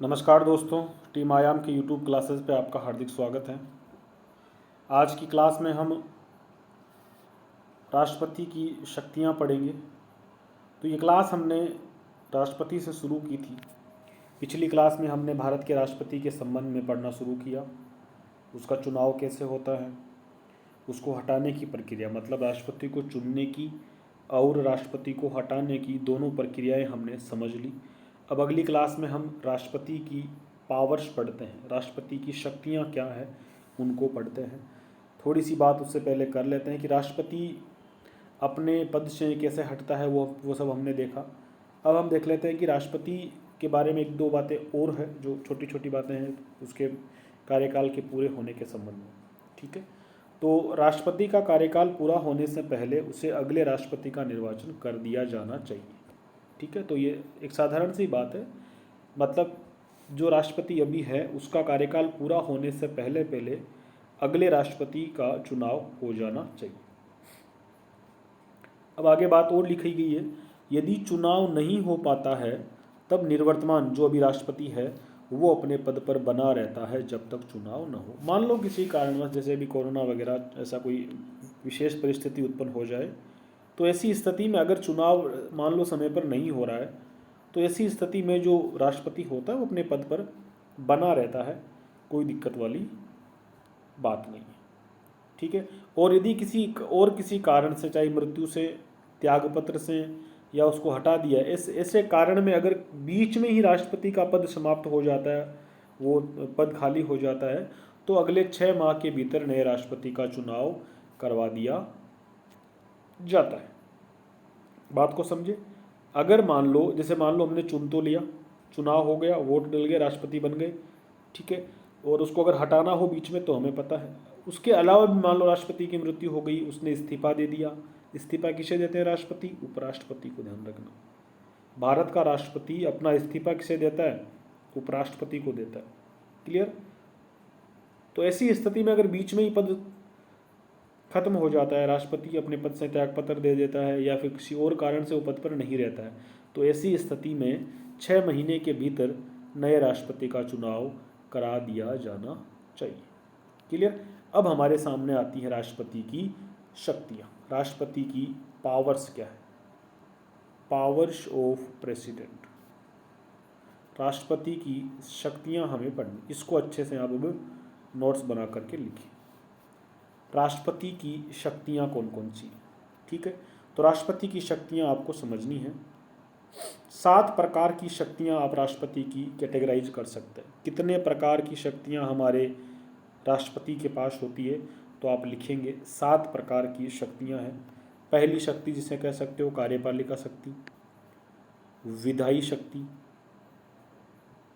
नमस्कार दोस्तों, टीम आयाम के यूट्यूब क्लासेस पे आपका हार्दिक स्वागत है। आज की क्लास में हम राष्ट्रपति की शक्तियां पढ़ेंगे। तो ये क्लास हमने राष्ट्रपति से शुरू की थी। पिछली क्लास में हमने भारत के राष्ट्रपति के संबंध में पढ़ना शुरू किया, उसका चुनाव कैसे होता है, उसको हटाने की प्रक्रिया, मतलब राष्ट्रपति को चुनने की और राष्ट्रपति को हटाने की दोनों प्रक्रियाएं हमने समझ ली। अब अगली क्लास में हम राष्ट्रपति की पावर्स पढ़ते हैं, राष्ट्रपति की शक्तियां क्या है उनको पढ़ते हैं। थोड़ी सी बात उससे पहले कर लेते हैं कि राष्ट्रपति अपने पद से कैसे हटता है, वो सब हमने देखा। अब हम देख लेते हैं कि राष्ट्रपति के बारे में एक दो बातें और है, जो छोटी छोटी बातें हैं उसके कार्यकाल के पूरे होने के संबंध में। ठीक है, तो राष्ट्रपति का कार्यकाल पूरा होने से पहले उसे अगले राष्ट्रपति का निर्वाचन कर दिया जाना चाहिए। ठीक है, तो ये एक साधारण सी बात है, मतलब जो राष्ट्रपति अभी है उसका कार्यकाल पूरा होने से पहले पहले अगले राष्ट्रपति का चुनाव हो जाना चाहिए। अब आगे बात और लिखी गई है, यदि चुनाव नहीं हो पाता है तब निवर्तमान जो अभी राष्ट्रपति है वो अपने पद पर बना रहता है जब तक चुनाव न हो। मान लो किसी कारणवश, जैसे अभी कोरोना वगैरह, ऐसा कोई विशेष परिस्थिति उत्पन्न हो जाए, तो ऐसी स्थिति में अगर चुनाव मान लो समय पर नहीं हो रहा है, तो ऐसी स्थिति में जो राष्ट्रपति होता है वो अपने पद पर बना रहता है, कोई दिक्कत वाली बात नहीं है। ठीक है, और यदि किसी कारण से, चाहे मृत्यु से, त्यागपत्र से, या उसको हटा दिया, ऐसे कारण में अगर बीच में ही राष्ट्रपति का पद समाप्त हो जाता है, वो पद खाली हो जाता है, तो अगले 6 माह के भीतर नए राष्ट्रपति का चुनाव करवा दिया जाता है। बात को समझे। अगर मान लो हमने चुन तो लिया, चुनाव हो गया, वोट डल गए, राष्ट्रपति बन गए, ठीक है, और उसको अगर हटाना हो बीच में तो हमें पता है। उसके अलावा भी मान लो राष्ट्रपति की मृत्यु हो गई, उसने इस्तीफा दे दिया। इस्तीफा किसे देते हैं? राष्ट्रपति, उपराष्ट्रपति को ध्यान रखना। भारत का राष्ट्रपति अपना इस्तीफा किसे देता है? उपराष्ट्रपति को देता है। क्लियर? तो ऐसी स्थिति में अगर बीच में ही पद खत्म हो जाता है, राष्ट्रपति अपने पद से त्यागपत्र दे देता है या फिर किसी और कारण से वो पद पर नहीं रहता है, तो ऐसी स्थिति में 6 महीने के भीतर नए राष्ट्रपति का चुनाव करा दिया जाना चाहिए। क्लियर? अब हमारे सामने आती है राष्ट्रपति की शक्तियाँ, राष्ट्रपति की पावर्स क्या है। पावर्स ऑफ प्रेसिडेंट, राष्ट्रपति की शक्तियाँ हमें पढ़नी, इसको अच्छे से आप अब नोट्स बना करके लिखिए। राष्ट्रपति की शक्तियाँ कौन कौन सी? ठीक है, तो राष्ट्रपति की शक्तियाँ आपको समझनी है। 7 प्रकार की शक्तियाँ आप राष्ट्रपति की कैटेगराइज कर सकते हैं। कितने प्रकार की शक्तियाँ हमारे राष्ट्रपति के पास होती है, तो आप लिखेंगे 7 प्रकार की शक्तियाँ हैं। पहली शक्ति जिसे कह सकते हो कार्यपालिका शक्ति, विधायी शक्ति,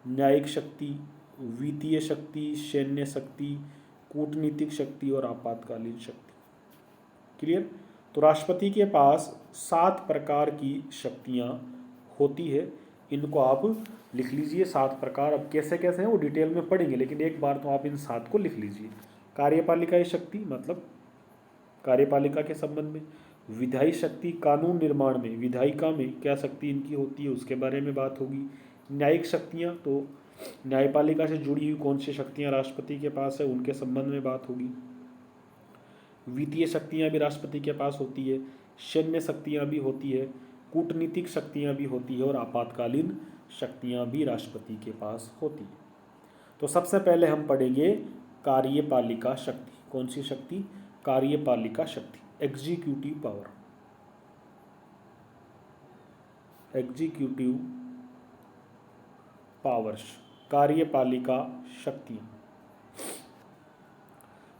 न्यायिक शक्ति, वित्तीय शक्ति, सैन्य शक्ति, कूटनीतिक शक्ति और आपातकालीन शक्ति। क्लियर? तो राष्ट्रपति के पास 7 प्रकार की शक्तियाँ होती है, इनको आप लिख लीजिए। 7 प्रकार, अब कैसे कैसे हैं वो डिटेल में पढ़ेंगे, लेकिन एक बार तो आप इन 7 को लिख लीजिए। कार्यपालिका शक्ति मतलब कार्यपालिका के संबंध में, विधायी शक्ति कानून निर्माण में, विधायिका में क्या शक्ति इनकी होती है उसके बारे में बात होगी। न्यायिक शक्तियाँ, तो न्यायपालिका से जुड़ी हुई कौन सी शक्तियाँ राष्ट्रपति के पास है उनके संबंध में बात होगी। वित्तीय शक्तियाँ भी राष्ट्रपति के पास होती है, सैन्य शक्तियाँ भी होती है, कूटनीतिक शक्तियाँ भी होती है और आपातकालीन शक्तियाँ भी राष्ट्रपति के पास होती है। तो सबसे पहले हम पढ़ेंगे कार्यपालिका शक्ति। कौन सी शक्ति? कार्यपालिका शक्ति, एग्जीक्यूटिव पावर। एग्जीक्यूटिव पावर्स, कार्यपालिका शक्तियाँ।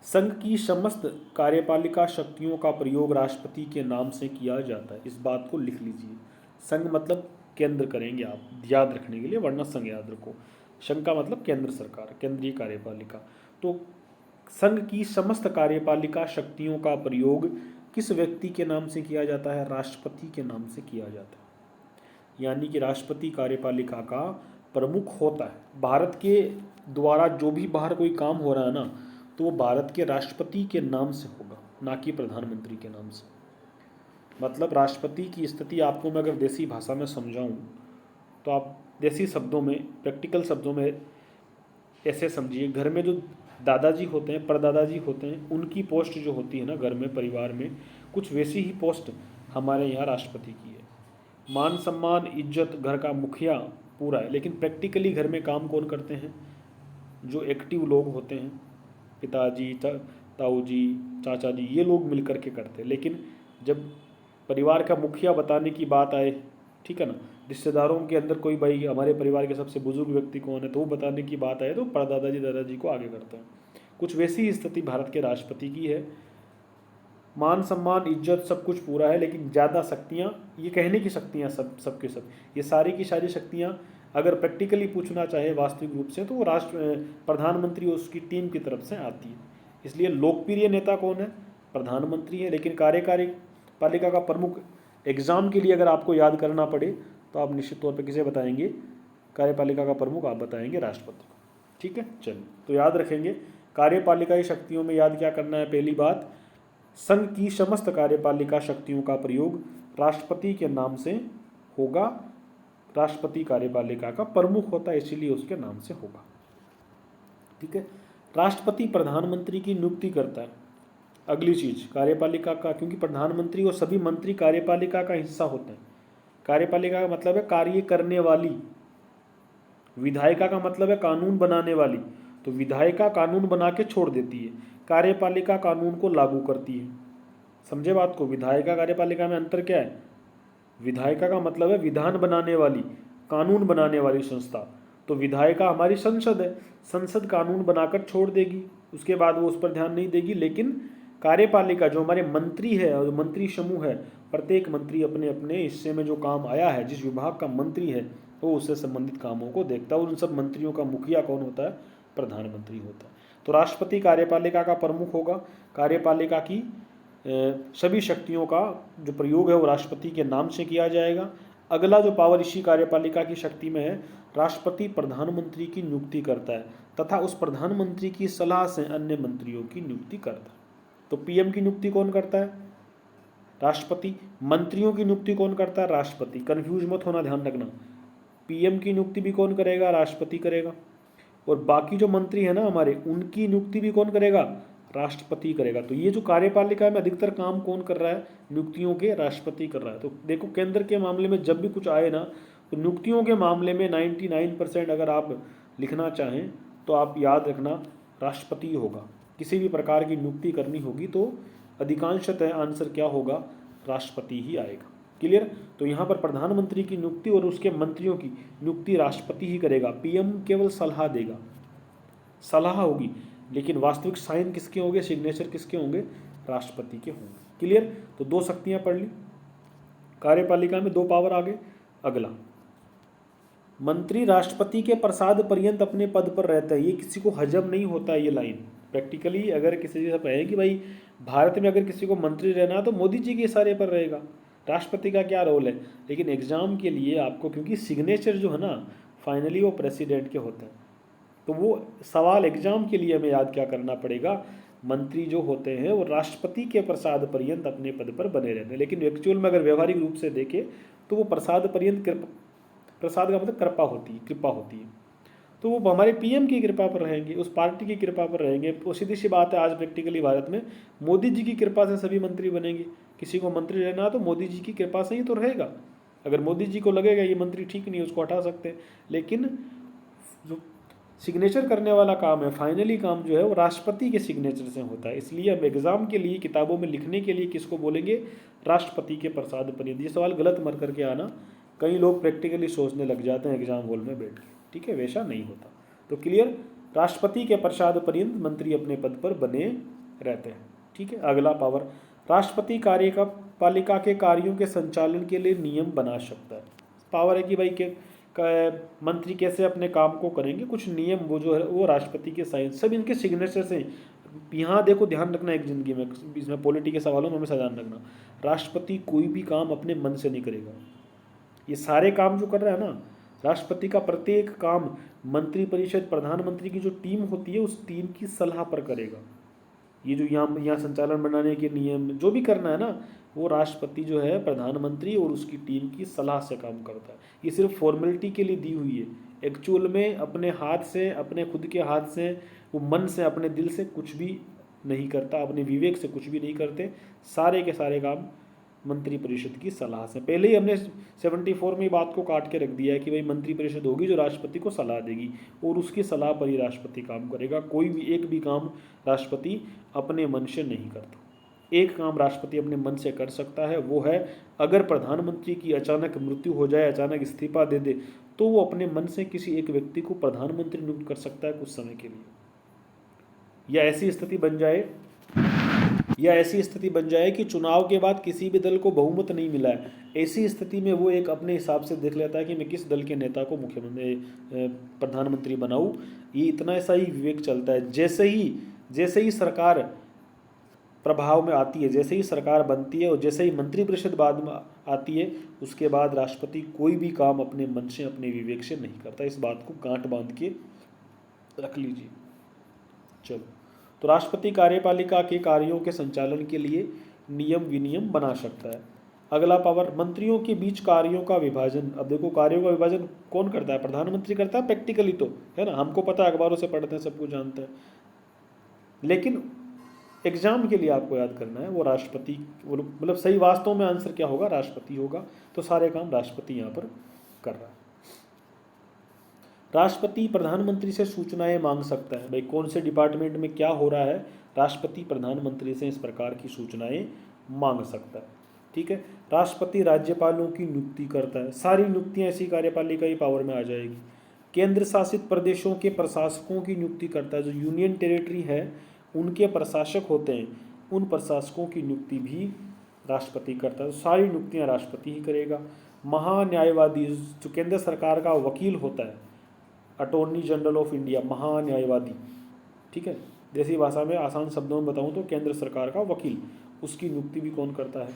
संघ की समस्त कार्यपालिका शक्तियों का प्रयोग राष्ट्रपति के नाम से किया जाता है। इस बात को लिख लीजिए। संघ मतलब केंद्र करेंगे आप, याद रखने के लिए, वरना संघ याद रखो। संघ का मतलब केंद्र सरकार, केंद्रीय कार्यपालिका। तो संघ की समस्त कार्यपालिका शक्तियों का प्रयोग किस व्यक्ति के नाम से किया जाता है? राष्ट्रपति के नाम से किया जाता है। यानी कि राष्ट्रपति कार्यपालिका का प्रमुख होता है। भारत के द्वारा जो भी बाहर कोई काम हो रहा है ना, तो वो भारत के राष्ट्रपति के नाम से होगा, ना कि प्रधानमंत्री के नाम से। मतलब राष्ट्रपति की स्थिति आपको मैं अगर देसी भाषा में समझाऊं तो आप देसी शब्दों में, प्रैक्टिकल शब्दों में ऐसे समझिए, घर में जो दादाजी होते हैं, परदादाजी होते हैं, उनकी पोस्ट जो होती है ना घर में, परिवार में, कुछ वैसी ही पोस्ट हमारे यहाँ राष्ट्रपति की है। मान सम्मान इज्जत घर का मुखिया पूरा है, लेकिन प्रैक्टिकली घर में काम कौन करते हैं? जो एक्टिव लोग होते हैं, पिताजी, ताऊ जी, चाचा जी, ये लोग मिल करके करते हैं। लेकिन जब परिवार का मुखिया बताने की बात आए, ठीक है ना, रिश्तेदारों के अंदर कोई भाई हमारे परिवार के सबसे बुजुर्ग व्यक्ति कौन है, तो वो बताने की बात आए तो परदादाजी दादाजी को आगे करते हैं। कुछ वैसी स्थिति भारत के राष्ट्रपति की है। मान सम्मान इज्जत सब कुछ पूरा है, लेकिन ज़्यादा शक्तियाँ, ये कहने की शक्तियाँ सबके सब, ये सारी की सारी शक्तियाँ अगर प्रैक्टिकली पूछना चाहे वास्तविक रूप से, तो वो प्रधानमंत्री उसकी टीम की तरफ से आती है। इसलिए लोकप्रिय नेता कौन है? प्रधानमंत्री है। लेकिन कार्यकारी पालिका का प्रमुख एग्जाम के लिए अगर आपको याद करना पड़े तो आप निश्चित तौर पर किसे बताएंगे? कार्यपालिका का प्रमुख आप बताएंगे राष्ट्रपति को। ठीक है, चलिए, तो याद रखेंगे कार्यपालिका की शक्तियों में याद क्या करना है? पहली बात, संघ की समस्त कार्यपालिका शक्तियों का प्रयोग राष्ट्रपति के नाम से होगा। राष्ट्रपति कार्यपालिका का प्रमुख होता है, इसीलिए उसके नाम से होगा। ठीक है, राष्ट्रपति प्रधानमंत्री की नियुक्ति करता है। अगली चीज कार्यपालिका का, क्योंकि प्रधानमंत्री और सभी मंत्री कार्यपालिका का हिस्सा होते हैं। कार्यपालिका का मतलब है कार्य करने वाली, विधायिका का मतलब है कानून बनाने वाली। तो विधायिका कानून बना के छोड़ देती है, कार्यपालिका कानून को लागू करती है। समझे बात को? विधायिका कार्यपालिका में अंतर क्या है? विधायिका का मतलब है विधान बनाने वाली, कानून बनाने वाली संस्था। तो विधायिका हमारी संसद है, संसद कानून बनाकर छोड़ देगी, उसके बाद वो उस पर ध्यान नहीं देगी। लेकिन कार्यपालिका जो हमारे मंत्री है और मंत्री समूह है, प्रत्येक मंत्री अपने अपने हिस्से में जो काम आया है, जिस विभाग का मंत्री है, वो उससे संबंधित कामों को देखता है। और उन सब मंत्रियों का मुखिया कौन होता है? प्रधानमंत्री होता है। तो राष्ट्रपति कार्यपालिका का प्रमुख होगा। कार्यपालिका की सभी शक्तियों का जो प्रयोग है वो राष्ट्रपति के नाम से किया जाएगा। अगला जो पावर इसी कार्यपालिका की शक्ति में है, राष्ट्रपति प्रधानमंत्री की नियुक्ति करता है तथा उस प्रधानमंत्री की सलाह से अन्य मंत्रियों की नियुक्ति करता है। तो पीएम की नियुक्ति कौन करता है? राष्ट्रपति। मंत्रियों की नियुक्ति कौन करता है? राष्ट्रपति। कंफ्यूज मत होना, ध्यान रखना। पीएम की नियुक्ति भी कौन करेगा? राष्ट्रपति करेगा। और बाकी जो मंत्री है ना हमारे, उनकी नियुक्ति भी कौन करेगा? राष्ट्रपति करेगा। तो ये जो कार्यपालिका में अधिकतर काम कौन कर रहा है? नियुक्तियों के राष्ट्रपति कर रहा है। तो देखो, केंद्र के मामले में जब भी कुछ आए ना, तो नियुक्तियों के मामले में 99% अगर आप लिखना चाहें तो आप याद रखना राष्ट्रपति होगा। किसी भी प्रकार की नियुक्ति करनी होगी तो अधिकांशतः आंसर क्या होगा? राष्ट्रपति ही आएगा। क्लियर? तो यहाँ पर प्रधानमंत्री की नियुक्ति और उसके मंत्रियों की नियुक्ति राष्ट्रपति ही करेगा। पीएम केवल सलाह देगा, सलाह होगी, लेकिन वास्तविक साइन किसके होंगे? सिग्नेचर किसके होंगे? राष्ट्रपति के होंगे। क्लियर? तो दो शक्तियां पढ़ ली, कार्यपालिका में दो पावर आ गए। अगला, मंत्री राष्ट्रपति के प्रसाद पर्यंत अपने पद पर रहता है। ये किसी को हजम नहीं होता है ये लाइन। प्रैक्टिकली अगर किसी से कहे कि भाई भारत में अगर किसी को मंत्री रहना है तो मोदी जी के इशारे पर रहेगा, राष्ट्रपति का क्या रोल है? लेकिन एग्जाम के लिए आपको, क्योंकि सिग्नेचर जो है ना फाइनली वो प्रेसिडेंट के होते हैं, तो वो सवाल एग्जाम के लिए हमें याद क्या करना पड़ेगा? मंत्री जो होते हैं वो राष्ट्रपति के प्रसाद पर्यंत अपने पद पर बने रहते हैं। लेकिन एक्चुअल में अगर व्यवहारिक रूप से देखें तो वो प्रसाद पर्यंत, प्रसाद का मतलब कृपा होती है, कृपा होती है। तो वो हमारे पीएम की कृपा पर रहेंगे, उस पार्टी की कृपा पर रहेंगे। तो सीधी सी बात है, आज प्रैक्टिकली भारत में मोदी जी की कृपा से सभी मंत्री बनेंगे। किसी को मंत्री रहना तो मोदी जी की कृपा से ही तो रहेगा। अगर मोदी जी को लगेगा ये मंत्री ठीक नहीं, उसको हटा सकते हैं। लेकिन जो सिग्नेचर करने वाला काम है, फाइनली काम जो है वो राष्ट्रपति के सिग्नेचर से होता है। इसलिए हम एग्जाम के लिए, किताबों में लिखने के लिए किसको बोलेंगे? राष्ट्रपति के प्रसाद पर्यंत। ये सवाल गलत मत करके आना, कई लोग प्रैक्टिकली सोचने लग जाते हैं एग्जाम हॉल में बैठ के, ठीक है? वैसा नहीं होता। तो क्लियर? राष्ट्रपति के प्रसाद पर्यंत मंत्री अपने पद पर बने रहते हैं। ठीक है, अगला पावर, राष्ट्रपति कार्यपालिका के कार्यों के संचालन के लिए नियम बना सकता है। पावर है कि भाई मंत्री कैसे अपने काम को करेंगे, कुछ नियम वो जो है वो राष्ट्रपति के साइन, सब इनके सिग्नेचर से। यहाँ देखो, ध्यान रखना एक जिंदगी में, इसमें पॉलिटी के सवालों में हमेशा ध्यान रखना, राष्ट्रपति कोई भी काम अपने मन से नहीं करेगा। ये सारे काम जो कर रहा है ना, राष्ट्रपति का प्रत्येक काम मंत्रिपरिषद, प्रधानमंत्री की जो टीम होती है उस टीम की सलाह पर करेगा। ये जो यहाँ संचालन बनाने के नियम जो भी करना है ना, वो राष्ट्रपति जो है प्रधानमंत्री और उसकी टीम की सलाह से काम करता है। ये सिर्फ फॉर्मेलिटी के लिए दी हुई है, एक्चुअल में अपने हाथ से, अपने खुद के हाथ से, वो मन से, अपने दिल से कुछ भी नहीं करता, अपने विवेक से कुछ भी नहीं करते। सारे के सारे काम मंत्रिपरिषद की सलाह से। पहले ही हमने 74 में बात को काट के रख दिया है कि भाई मंत्रिपरिषद होगी जो राष्ट्रपति को सलाह देगी और उसकी सलाह पर ही राष्ट्रपति काम करेगा। कोई भी एक भी काम राष्ट्रपति अपने मन से नहीं करता। एक काम राष्ट्रपति अपने मन से कर सकता है, वो है अगर प्रधानमंत्री की अचानक मृत्यु हो जाए, अचानक इस्तीफा दे दे, तो वो अपने मन से किसी एक व्यक्ति को प्रधानमंत्री नियुक्त कर सकता है कुछ समय के लिए। या ऐसी स्थिति बन जाए कि चुनाव के बाद किसी भी दल को बहुमत नहीं मिला है, ऐसी स्थिति में वो एक अपने हिसाब से देख लेता है कि मैं किस दल के नेता को मुख्यमंत्री प्रधानमंत्री बनाऊं। ये इतना ऐसा ही विवेक चलता है। जैसे ही सरकार प्रभाव में आती है, जैसे ही सरकार बनती है और जैसे ही मंत्रिपरिषद बाद में आती है, उसके बाद राष्ट्रपति कोई भी काम अपने मन से, अपने विवेक से नहीं करता। इस बात को गांठ बांध के रख लीजिए। चलो, तो राष्ट्रपति कार्यपालिका के कार्यों के संचालन के लिए नियम विनियम बना सकता है। अगला पावर, मंत्रियों के बीच कार्यों का विभाजन। अब देखो, कार्यों का विभाजन कौन करता है? प्रधानमंत्री करता है प्रैक्टिकली, तो है ना, हमको पता है, अखबारों से पढ़ते हैं, सब कुछ जानते हैं। लेकिन एग्जाम के लिए आपको याद करना है वो राष्ट्रपति, मतलब सही वास्तव में आंसर क्या होगा? राष्ट्रपति होगा। तो सारे काम राष्ट्रपति यहाँ पर कर रहा है। राष्ट्रपति प्रधानमंत्री से सूचनाएं मांग सकता है। भाई कौन से डिपार्टमेंट में क्या हो रहा है, राष्ट्रपति प्रधानमंत्री से इस प्रकार की सूचनाएं मांग सकता है। ठीक है। राष्ट्रपति राज्यपालों की नियुक्ति करता है। सारी नियुक्तियां ऐसी कार्यपालिका की पावर में आ जाएगी। केंद्र शासित प्रदेशों के प्रशासकों की नियुक्ति करता है। जो यूनियन टेरिटरी है उनके प्रशासक होते हैं, उन प्रशासकों की नियुक्ति भी राष्ट्रपति करता है। तो सारी नियुक्तियां राष्ट्रपति ही करेगा। महान्यायवादी, जो केंद्र सरकार का वकील होता है, अटॉर्नी जनरल ऑफ इंडिया, महान्यायवादी, ठीक है, जैसी भाषा में आसान शब्दों में बताऊं तो केंद्र सरकार का वकील, उसकी नियुक्ति भी कौन करता है?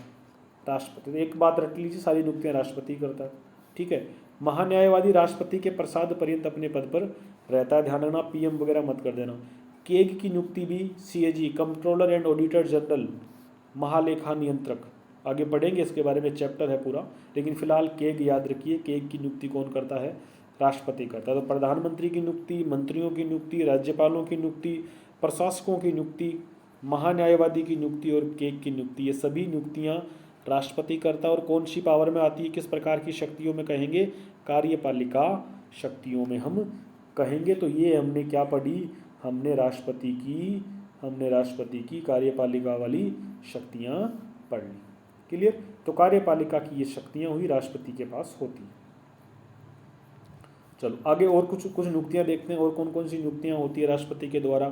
राष्ट्रपति। तो एक बात रट लीजिए, सारी नियुक्तियां राष्ट्रपति करता है। ठीक है। महान्यायवादी राष्ट्रपति के प्रसाद पर्यंत अपने पद पर रहता है। ध्यान रखना, पीएम वगैरह मत कर देना। केग की नियुक्ति भी CAG, controller and auditor general, महालेखा नियंत्रक, आगे पढ़ेंगे इसके बारे में, चैप्टर है पूरा, लेकिन फिलहाल केग याद रखिए। केग की नियुक्ति कौन करता है? राष्ट्रपति करता है। तो प्रधानमंत्री की नियुक्ति, मंत्रियों की नियुक्ति, राज्यपालों की नियुक्ति, प्रशासकों की नियुक्ति, महान्यायवादी की नियुक्ति और केग की नियुक्ति, ये सभी नियुक्तियां राष्ट्रपति करता है। और कौन सी पावर में आती है, किस प्रकार की शक्तियों में कहेंगे? कार्यपालिका शक्तियों में हम कहेंगे। तो ये हमने क्या पढ़ी? हमने राष्ट्रपति की कार्यपालिका वाली शक्तियां पढ़ ली। क्लियर? तो कार्यपालिका की ये शक्तियां हुई, राष्ट्रपति के पास होती हैं। चलो आगे और कुछ नियुक्तियां देखते हैं। और कौन कौन सी नियुक्तियां होती है राष्ट्रपति के द्वारा?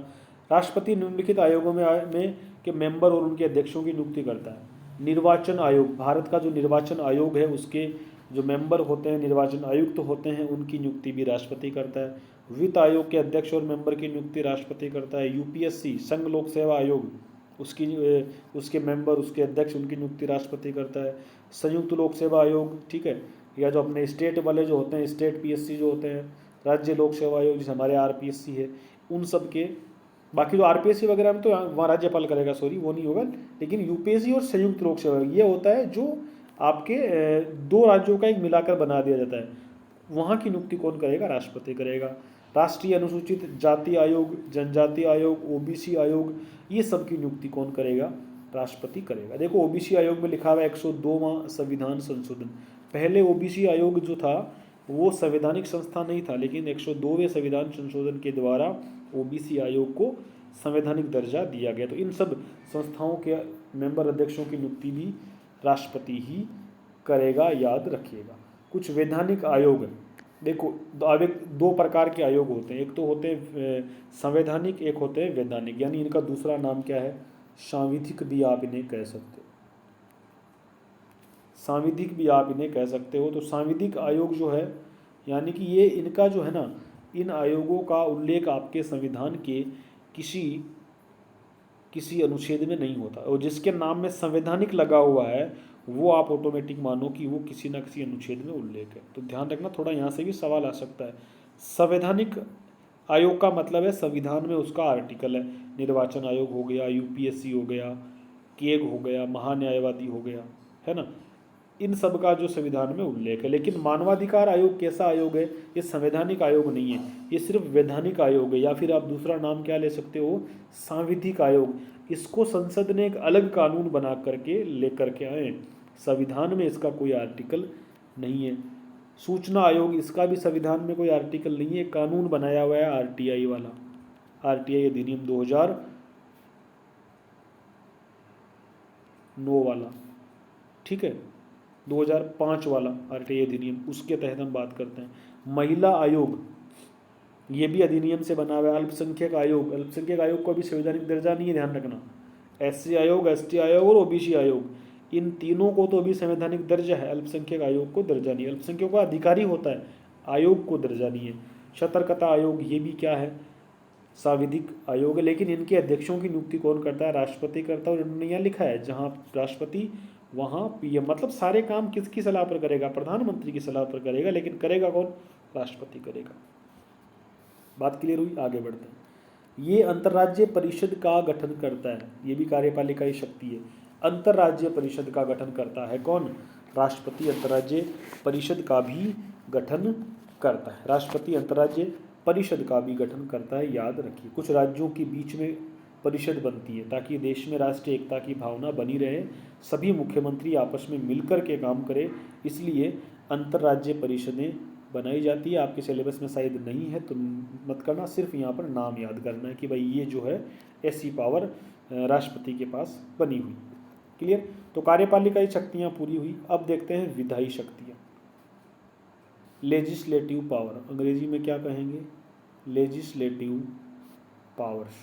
राष्ट्रपति निम्नलिखित आयोगों में के मेंबर और उनके अध्यक्षों की नियुक्ति करता है। निर्वाचन आयोग, भारत का जो निर्वाचन आयोग है उसके जो मेंबर होते हैं, निर्वाचन आयुक्त होते हैं, उनकी नियुक्ति भी राष्ट्रपति करता है। वित्त आयोग के अध्यक्ष और मेंबर की नियुक्ति राष्ट्रपति करता है। यूपीएससी, संघ लोक सेवा आयोग, उसके मेंबर, उसके अध्यक्ष, उनकी नियुक्ति राष्ट्रपति करता है। संयुक्त लोक सेवा आयोग, ठीक है, या जो अपने स्टेट वाले जो होते हैं, स्टेट पीएससी जो होते हैं, राज्य लोक सेवा आयोग जैसे हमारे आरपीएससी है, उन सब के, बाकी जो आरपीएससी वगैरह में तो वहाँ राज्यपाल करेगा, सॉरी वो नहीं होगा, लेकिन यूपीएससी और संयुक्त लोक सेवा ये होता है जो आपके दो राज्यों का एक मिलाकर बना दिया जाता है, वहाँ की नियुक्ति कौन करेगा? राष्ट्रपति करेगा। राष्ट्रीय अनुसूचित जाति आयोग, जनजाति आयोग, ओबीसी आयोग, ये सब की नियुक्ति कौन करेगा? राष्ट्रपति करेगा। देखो ओबीसी आयोग में लिखा हुआ 102वां संविधान संशोधन। पहले ओबीसी आयोग जो था वो संवैधानिक संस्था नहीं था, लेकिन 102वें संविधान संशोधन के द्वारा ओबीसी आयोग को संवैधानिक दर्जा दिया गया। तो इन सब संस्थाओं के मेंबर अध्यक्षों की नियुक्ति भी राष्ट्रपति ही करेगा, याद रखिएगा। कुछ वैधानिक आयोग, देखो दो प्रकार के आयोग होते हैं, एक तो होते हैं संवैधानिक, एक होते हैं वैधानिक, यानी इनका दूसरा नाम क्या है? सांविधिक भी आप इन्हें कह सकते हो, सांविधिक भी आप इन्हें कह सकते हो। तो सांविधिक आयोग जो है, यानी कि ये इनका जो है ना, इन आयोगों का उल्लेख आपके संविधान के किसी अनुच्छेद में नहीं होता, और जिसके नाम में संवैधानिक लगा हुआ है वो आप ऑटोमेटिक मानो कि वो किसी न किसी अनुच्छेद में उल्लेख है। तो ध्यान रखना, थोड़ा यहाँ से भी सवाल आ सकता है। संवैधानिक आयोग का मतलब है संविधान में उसका आर्टिकल है। निर्वाचन आयोग हो गया, यूपीएससी हो गया, केग हो गया, महान्यायवादी हो गया, है ना, इन सब का जो संविधान में उल्लेख है। लेकिन मानवाधिकार आयोग कैसा आयोग है? ये संवैधानिक आयोग नहीं है, ये सिर्फ वैधानिक आयोग है, या फिर आप दूसरा नाम क्या ले सकते हो, सांविधिक आयोग। इसको संसद ने एक अलग कानून बना करके लेकर के आए, संविधान में इसका कोई आर्टिकल नहीं है। सूचना आयोग, इसका भी संविधान में कोई आर्टिकल नहीं है, कानून बनाया हुआ है आरटीआई वाला, आरटीआई अधिनियम 2009 वाला, ठीक है, 2005 वाला आरटीआई अधिनियम, उसके तहत हम बात करते हैं। महिला आयोग, ये भी अधिनियम से बना हुआ है। अल्पसंख्यक आयोग, अल्पसंख्यक आयोग को भी संवैधानिक दर्जा नहीं है, ध्यान रखना। एससी आयोग, एसटी आयोग और ओबीसी आयोग, इन तीनों को तो अभी संवैधानिक दर्जा है, अल्पसंख्यक आयोग को दर्जा नहीं है। अल्पसंख्यकों का अधिकारी होता है, आयोग को दर्जा नहीं है। सतर्कता आयोग, ये भी क्या है, सांविधिक आयोग है, लेकिन इनके अध्यक्षों की नियुक्ति कौन करता है? राष्ट्रपति करता है। और इन्होंने यहाँ लिखा है जहाँ राष्ट्रपति वहाँ पीएम, मतलब सारे काम किसकी सलाह पर करेगा? प्रधानमंत्री की सलाह पर करेगा, लेकिन करेगा कौन? राष्ट्रपति करेगा। बात क्लियर हुई? आगे बढ़ते हैं। ये अंतर्राज्यीय परिषद का गठन करता है, ये भी कार्यपालिका की शक्ति है। अंतर्राज्यीय परिषद का गठन करता है कौन? राष्ट्रपति अंतर्राज्यीय परिषद का भी गठन करता है। राष्ट्रपति अंतर्राज्यीय परिषद का भी गठन करता है, याद रखिए। कुछ राज्यों के बीच में परिषद बनती है ताकि देश में राष्ट्रीय एकता की भावना बनी रहे, सभी मुख्यमंत्री आपस में मिलकर के काम करें, इसलिए अंतर्राज्यीय परिषदें बनाई जाती है। आपके सिलेबस में शायद नहीं है तो मत करना, सिर्फ यहाँ पर नाम याद करना है कि भाई ये जो है ऐसी पावर राष्ट्रपति के पास बनी हुई। क्लियर? तो कार्यपालिकाई शक्तियाँ पूरी हुई। अब देखते हैं विधायी शक्तियाँ, लेजिस्लेटिव पावर, अंग्रेजी में क्या कहेंगे? लेजिस्लेटिव पावर्स,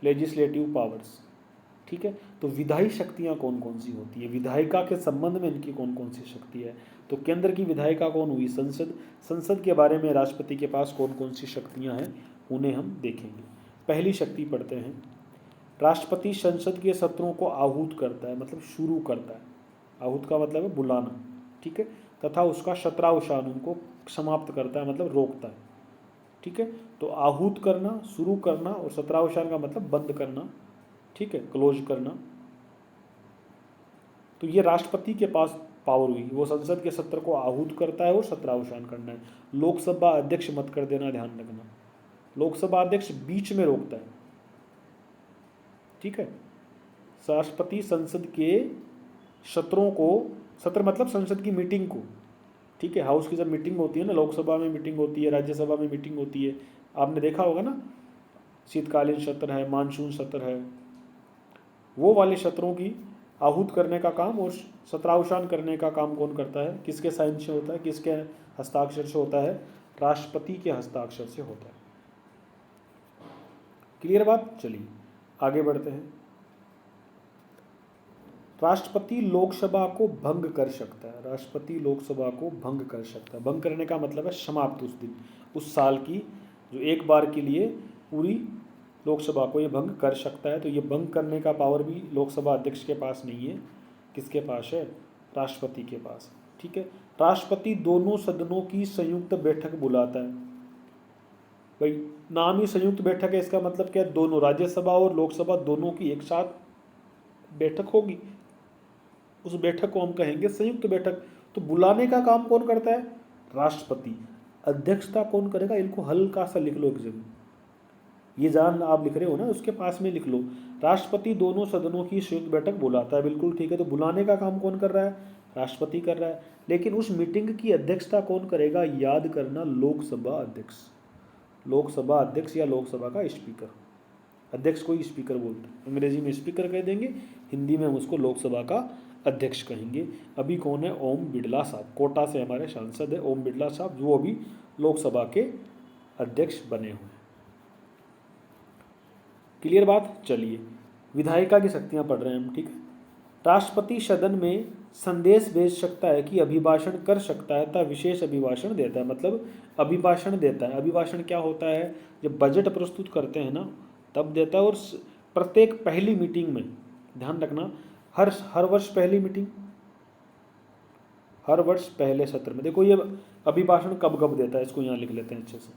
लेजिस्लेटिव पावर्स, ठीक है। तो विधायी शक्तियाँ कौन कौन सी होती है, विधायिका के संबंध में इनकी कौन कौन सी शक्ति है? तो केंद्र की विधायिका कौन हुई? संसद। संसद के बारे में राष्ट्रपति के पास कौन कौन सी शक्तियाँ हैं उन्हें हम देखेंगे। पहली शक्ति पढ़ते हैं, राष्ट्रपति संसद के सत्रों को आहूत करता है, मतलब शुरू करता है। आहूत का मतलब है बुलाना, ठीक है, तथा उसका शत्रावसान, उनको समाप्त करता है, मतलब रोकता है, ठीक है। तो आहूत करना, शुरू करना, और शत्रावसान का मतलब बंद करना, ठीक है, क्लोज करना। तो ये राष्ट्रपति के पास पावर हुई, वो संसद के सत्र को आहूत करता है और शत्रावसान करना है। लोकसभा अध्यक्ष मत कर देना, ध्यान रखना, लोकसभा अध्यक्ष बीच में रोकता है, ठीक है। राष्ट्रपति संसद के सत्रों को, सत्र मतलब संसद की मीटिंग को, ठीक है, हाउस की जब मीटिंग होती है ना, लोकसभा में मीटिंग होती है, राज्यसभा में मीटिंग होती है, आपने देखा होगा ना, शीतकालीन सत्र है, मानसून सत्र है, वो वाले सत्रों की आहूत करने का काम और शत्रावसान करने का काम कौन करता है? किसके साइन से होता है, किसके हस्ताक्षर से होता है? राष्ट्रपति के हस्ताक्षर से होता है। क्लियर बात? चलिए आगे बढ़ते हैं। राष्ट्रपति लोकसभा को भंग कर सकता है, राष्ट्रपति लोकसभा को भंग कर सकता है। भंग करने का मतलब है समाप्त, उस दिन, उस साल की जो एक बार के लिए पूरी लोकसभा को ये भंग कर सकता है। तो ये भंग करने का पावर भी लोकसभा अध्यक्ष के पास नहीं है, किसके पास है? राष्ट्रपति के पास, ठीक है। राष्ट्रपति दोनों सदनों की संयुक्त बैठक बुलाता है। भाई नाम ही संयुक्त बैठक है, इसका मतलब क्या है? दोनों, राज्यसभा और लोकसभा दोनों की एक साथ बैठक होगी, उस बैठक को हम कहेंगे संयुक्त बैठक। तो बुलाने का काम कौन करता है? राष्ट्रपति। अध्यक्षता कौन करेगा? इनको हल्का सा लिख लो एक जगह, ये जान आप लिख रहे हो ना, उसके पास में लिख लो, राष्ट्रपति दोनों सदनों की संयुक्त बैठक बुलाता है। बिल्कुल ठीक है। तो बुलाने का काम कौन कर रहा है? राष्ट्रपति कर रहा है। लेकिन उस मीटिंग की अध्यक्षता कौन करेगा? याद करना, लोकसभा अध्यक्ष। लोकसभा अध्यक्ष या लोकसभा का स्पीकर, अध्यक्ष को ही स्पीकर बोलते हैं, अंग्रेजी में स्पीकर कह देंगे, हिंदी में हम उसको लोकसभा का अध्यक्ष कहेंगे। अभी कौन है? ओम बिड़ला साहब, कोटा से हमारे सांसद है ओम बिड़ला साहब, जो अभी लोकसभा के अध्यक्ष बने हुए हैं। क्लियर बात? चलिए विधायिका की शक्तियां पढ़ रहे हैं हम, ठीक है। राष्ट्रपति सदन में संदेश भेज सकता है कि अभिभाषण कर सकता है तथा विशेष अभिभाषण देता है, मतलब अभिभाषण देता है। अभिभाषण क्या होता है? जब बजट प्रस्तुत करते हैं ना तब देता है। और प्रत्येक पहली मीटिंग में, ध्यान रखना, हर वर्ष पहली मीटिंग, हर वर्ष पहले सत्र में, देखो ये अभिभाषण कब कब देता है, इसको यहाँ लिख लेते हैं अच्छे से।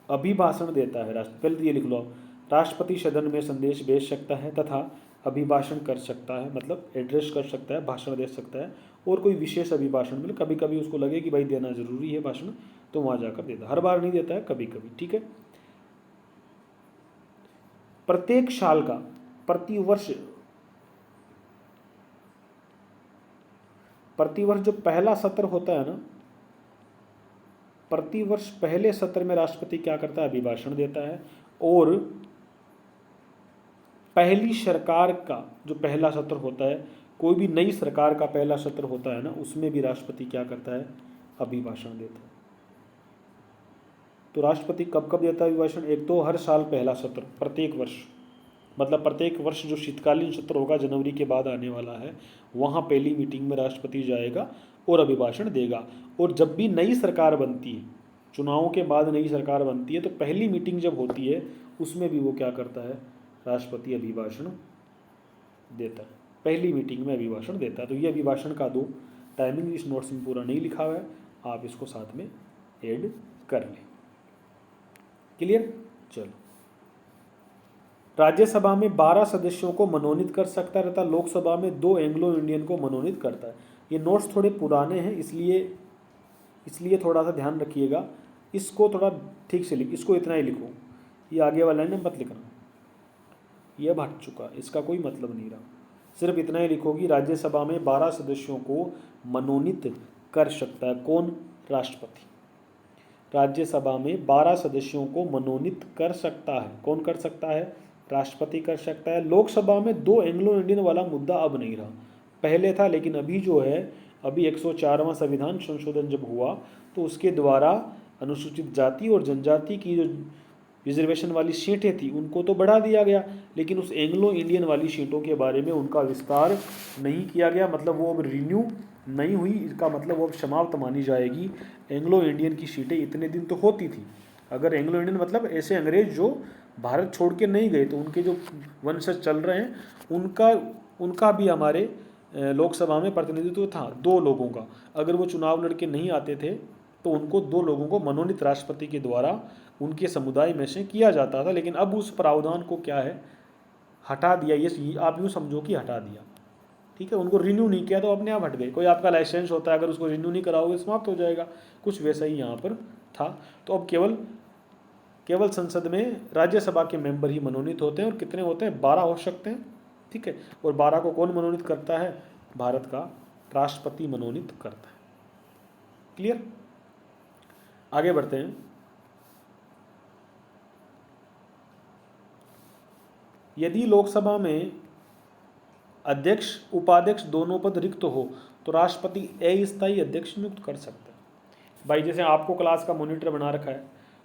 अभिभाषण देता है राष्ट्रपति, पहले तो ये लिख लो, राष्ट्रपति सदन में संदेश भेज सकता है तथा अभिभाषण कर सकता है, मतलब एड्रेस कर सकता है, भाषण दे सकता है। और कोई विशेष अभिभाषण, मतलब कभी कभी उसको लगे कि भाई देना जरूरी है भाषण, तो वहाँ जाकर देता है, हर बार नहीं देता है, कभी कभी। ठीक है। प्रत्येक साल का प्रतिवर्ष जो पहला सत्र होता है ना, प्रतिवर्ष पहले सत्र में राष्ट्रपति क्या करता है, अभिभाषण देता है। और पहली सरकार का जो पहला सत्र होता है, कोई भी नई सरकार का पहला सत्र होता है ना, उसमें भी राष्ट्रपति क्या करता है, अभिभाषण देता है। तो राष्ट्रपति कब कब देता है अभिभाषण, एक तो हर साल पहला सत्र, प्रत्येक वर्ष, मतलब प्रत्येक वर्ष जो शीतकालीन सत्र होगा जनवरी के बाद आने वाला है, वहाँ पहली मीटिंग में राष्ट्रपति जाएगा और अभिभाषण देगा। और जब भी नई सरकार बनती है, चुनावों के बाद नई सरकार बनती है, तो पहली मीटिंग जब होती है उसमें भी वो क्या करता है, राष्ट्रपति अभिभाषण देता है, पहली मीटिंग में अभिभाषण देता है। तो ये अभिभाषण का दो टाइमिंग इस नोट्स में पूरा नहीं लिखा हुआ है, आप इसको साथ में ऐड कर लें। क्लियर। चलो, राज्यसभा में 12 सदस्यों को मनोनीत कर सकता है तथा लोकसभा में 2 एंग्लो इंडियन को मनोनीत करता है। ये नोट्स थोड़े पुराने हैं, इसलिए थोड़ा सा ध्यान रखिएगा, इसको थोड़ा ठीक से इसको इतना ही लिखो, ये आगे वाला लाइन मत लिखना, ये अब हट चुका, इसका कोई मतलब नहीं रहा। सिर्फ इतना ही लिखोगी, राज्यसभा में 12 सदस्यों को मनोनीत कर सकता है कौन, राष्ट्रपति। राज्यसभा में 12 सदस्यों को मनोनीत कर सकता है, कौन कर सकता है, राष्ट्रपति कर सकता है। लोकसभा में 2 एंग्लो इंडियन वाला मुद्दा अब नहीं रहा, पहले था, लेकिन अभी जो है, अभी 104वां संविधान संशोधन जब हुआ तो उसके द्वारा अनुसूचित जाति और जनजाति की जो रिजर्वेशन वाली सीटें थी उनको तो बढ़ा दिया गया, लेकिन उस एंग्लो इंडियन वाली सीटों के बारे में उनका विस्तार नहीं किया गया, मतलब वो अब रिन्यू नहीं हुई, इसका मतलब वो अब समाप्त मानी जाएगी। एंग्लो इंडियन की सीटें इतने दिन तो होती थी, अगर एंग्लो इंडियन मतलब ऐसे अंग्रेज जो भारत छोड़ के नहीं गए, तो उनके जो वंशज चल रहे हैं उनका भी हमारे लोकसभा में प्रतिनिधित्व था 2 लोगों का। अगर वो चुनाव लड़के नहीं आते थे तो उनको 2 लोगों को मनोनीत राष्ट्रपति के द्वारा उनके समुदाय में से किया जाता था, लेकिन अब उस प्रावधान को क्या है, हटा दिया। ये आप यूँ समझो कि हटा दिया, ठीक है। उनको रिन्यू नहीं किया तो अपने आप हट गए। कोई आपका लाइसेंस होता है, अगर उसको रिन्यू नहीं कराओगे समाप्त हो जाएगा, कुछ वैसा ही यहाँ पर था। तो अब केवल संसद में राज्यसभा के मेंबर ही मनोनीत होते हैं, और कितने होते हैं, 12 हो सकते हैं, ठीक है। और 12 को कौन मनोनीत करता है, भारत का राष्ट्रपति मनोनीत करता है। क्लियर। आगे बढ़ते हैं। यदि लोकसभा में अध्यक्ष उपाध्यक्ष दोनों पद रिक्त हो तो राष्ट्रपति अस्थायी अध्यक्ष नियुक्त कर सकता है। भाई जैसे आपको क्लास का मॉनिटर बना रखा है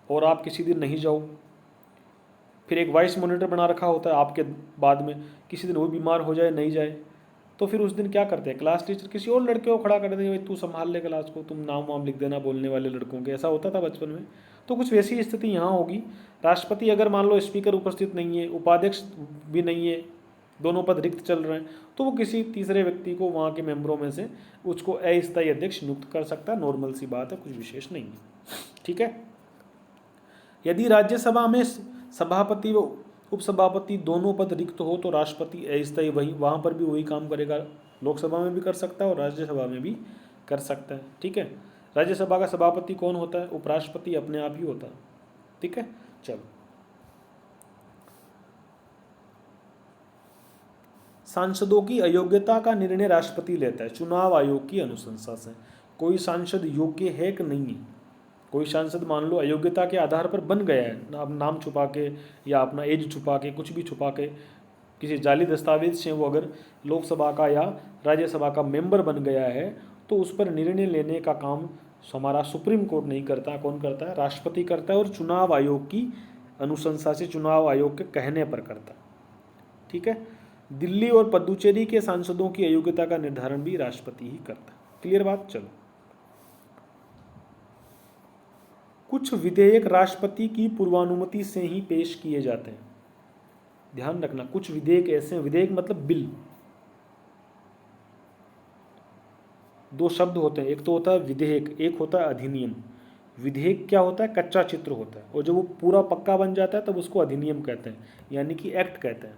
और आप किसी दिन नहीं जाओ, फिर एक वाइस मॉनिटर बना रखा होता है आपके बाद में, किसी दिन वो बीमार हो जाए, नहीं जाए, तो फिर उस दिन क्या करते हैं, क्लास टीचर किसी और लड़के को खड़ा कर देंगे, भाई तू संभाल ले क्लास को, तुम नाम वाम लिख देना बोलने वाले लड़कों के। ऐसा होता था बचपन में। तो कुछ वैसी स्थिति यहाँ होगी। राष्ट्रपति अगर मान लो स्पीकर उपस्थित नहीं है, उपाध्यक्ष भी नहीं है, दोनों पद रिक्त चल रहे हैं, तो वो किसी तीसरे व्यक्ति को वहाँ के मेंबरों में से उसको अस्थायी अध्यक्ष नियुक्त कर सकता है। नॉर्मल सी बात है, कुछ विशेष नहीं है, ठीक है। यदि राज्यसभा में सभापति व उपसभापति दोनों पद रिक्त हो तो राष्ट्रपति अस्थायी वहाँ पर भी वही काम करेगा, लोकसभा में भी कर सकता है और राज्यसभा में भी कर सकता है, ठीक है। राज्यसभा का सभापति कौन होता है, उपराष्ट्रपति अपने आप ही होता है, ठीक है। चलो, सांसदों की अयोग्यता का निर्णय राष्ट्रपति लेता है चुनाव आयोग की अनुशंसा से। कोई सांसद योग्य है कि नहीं है, कोई सांसद मान लो अयोग्यता के आधार पर बन गया है, नाम छुपा के या अपना एज छुपा के, कुछ भी छुपा के, किसी जाली दस्तावेज से वो अगर लोकसभा का या राज्यसभा का मेंबर बन गया है, तो उस पर निर्णय लेने का काम हमारा सुप्रीम कोर्ट नहीं करता, कौन करता है, राष्ट्रपति करता है, और चुनाव आयोग की अनुशंसा से, चुनाव आयोग के कहने पर करता है, ठीक है। दिल्ली और पुदुचेरी के सांसदों की अयोग्यता का निर्धारण भी राष्ट्रपति ही करता है। क्लियर बात। चलो, कुछ विधेयक राष्ट्रपति की पूर्वानुमति से ही पेश किए जाते हैं। ध्यान रखना, कुछ विधेयक ऐसे हैं, विधेयक मतलब बिल, 2 शब्द होते हैं, एक तो होता है विधेयक, एक होता है अधिनियम। विधेयक क्या होता है, कच्चा चित्र होता है, और जब वो पूरा पक्का बन जाता है तब उसको अधिनियम कहते हैं, यानी कि एक्ट कहते हैं।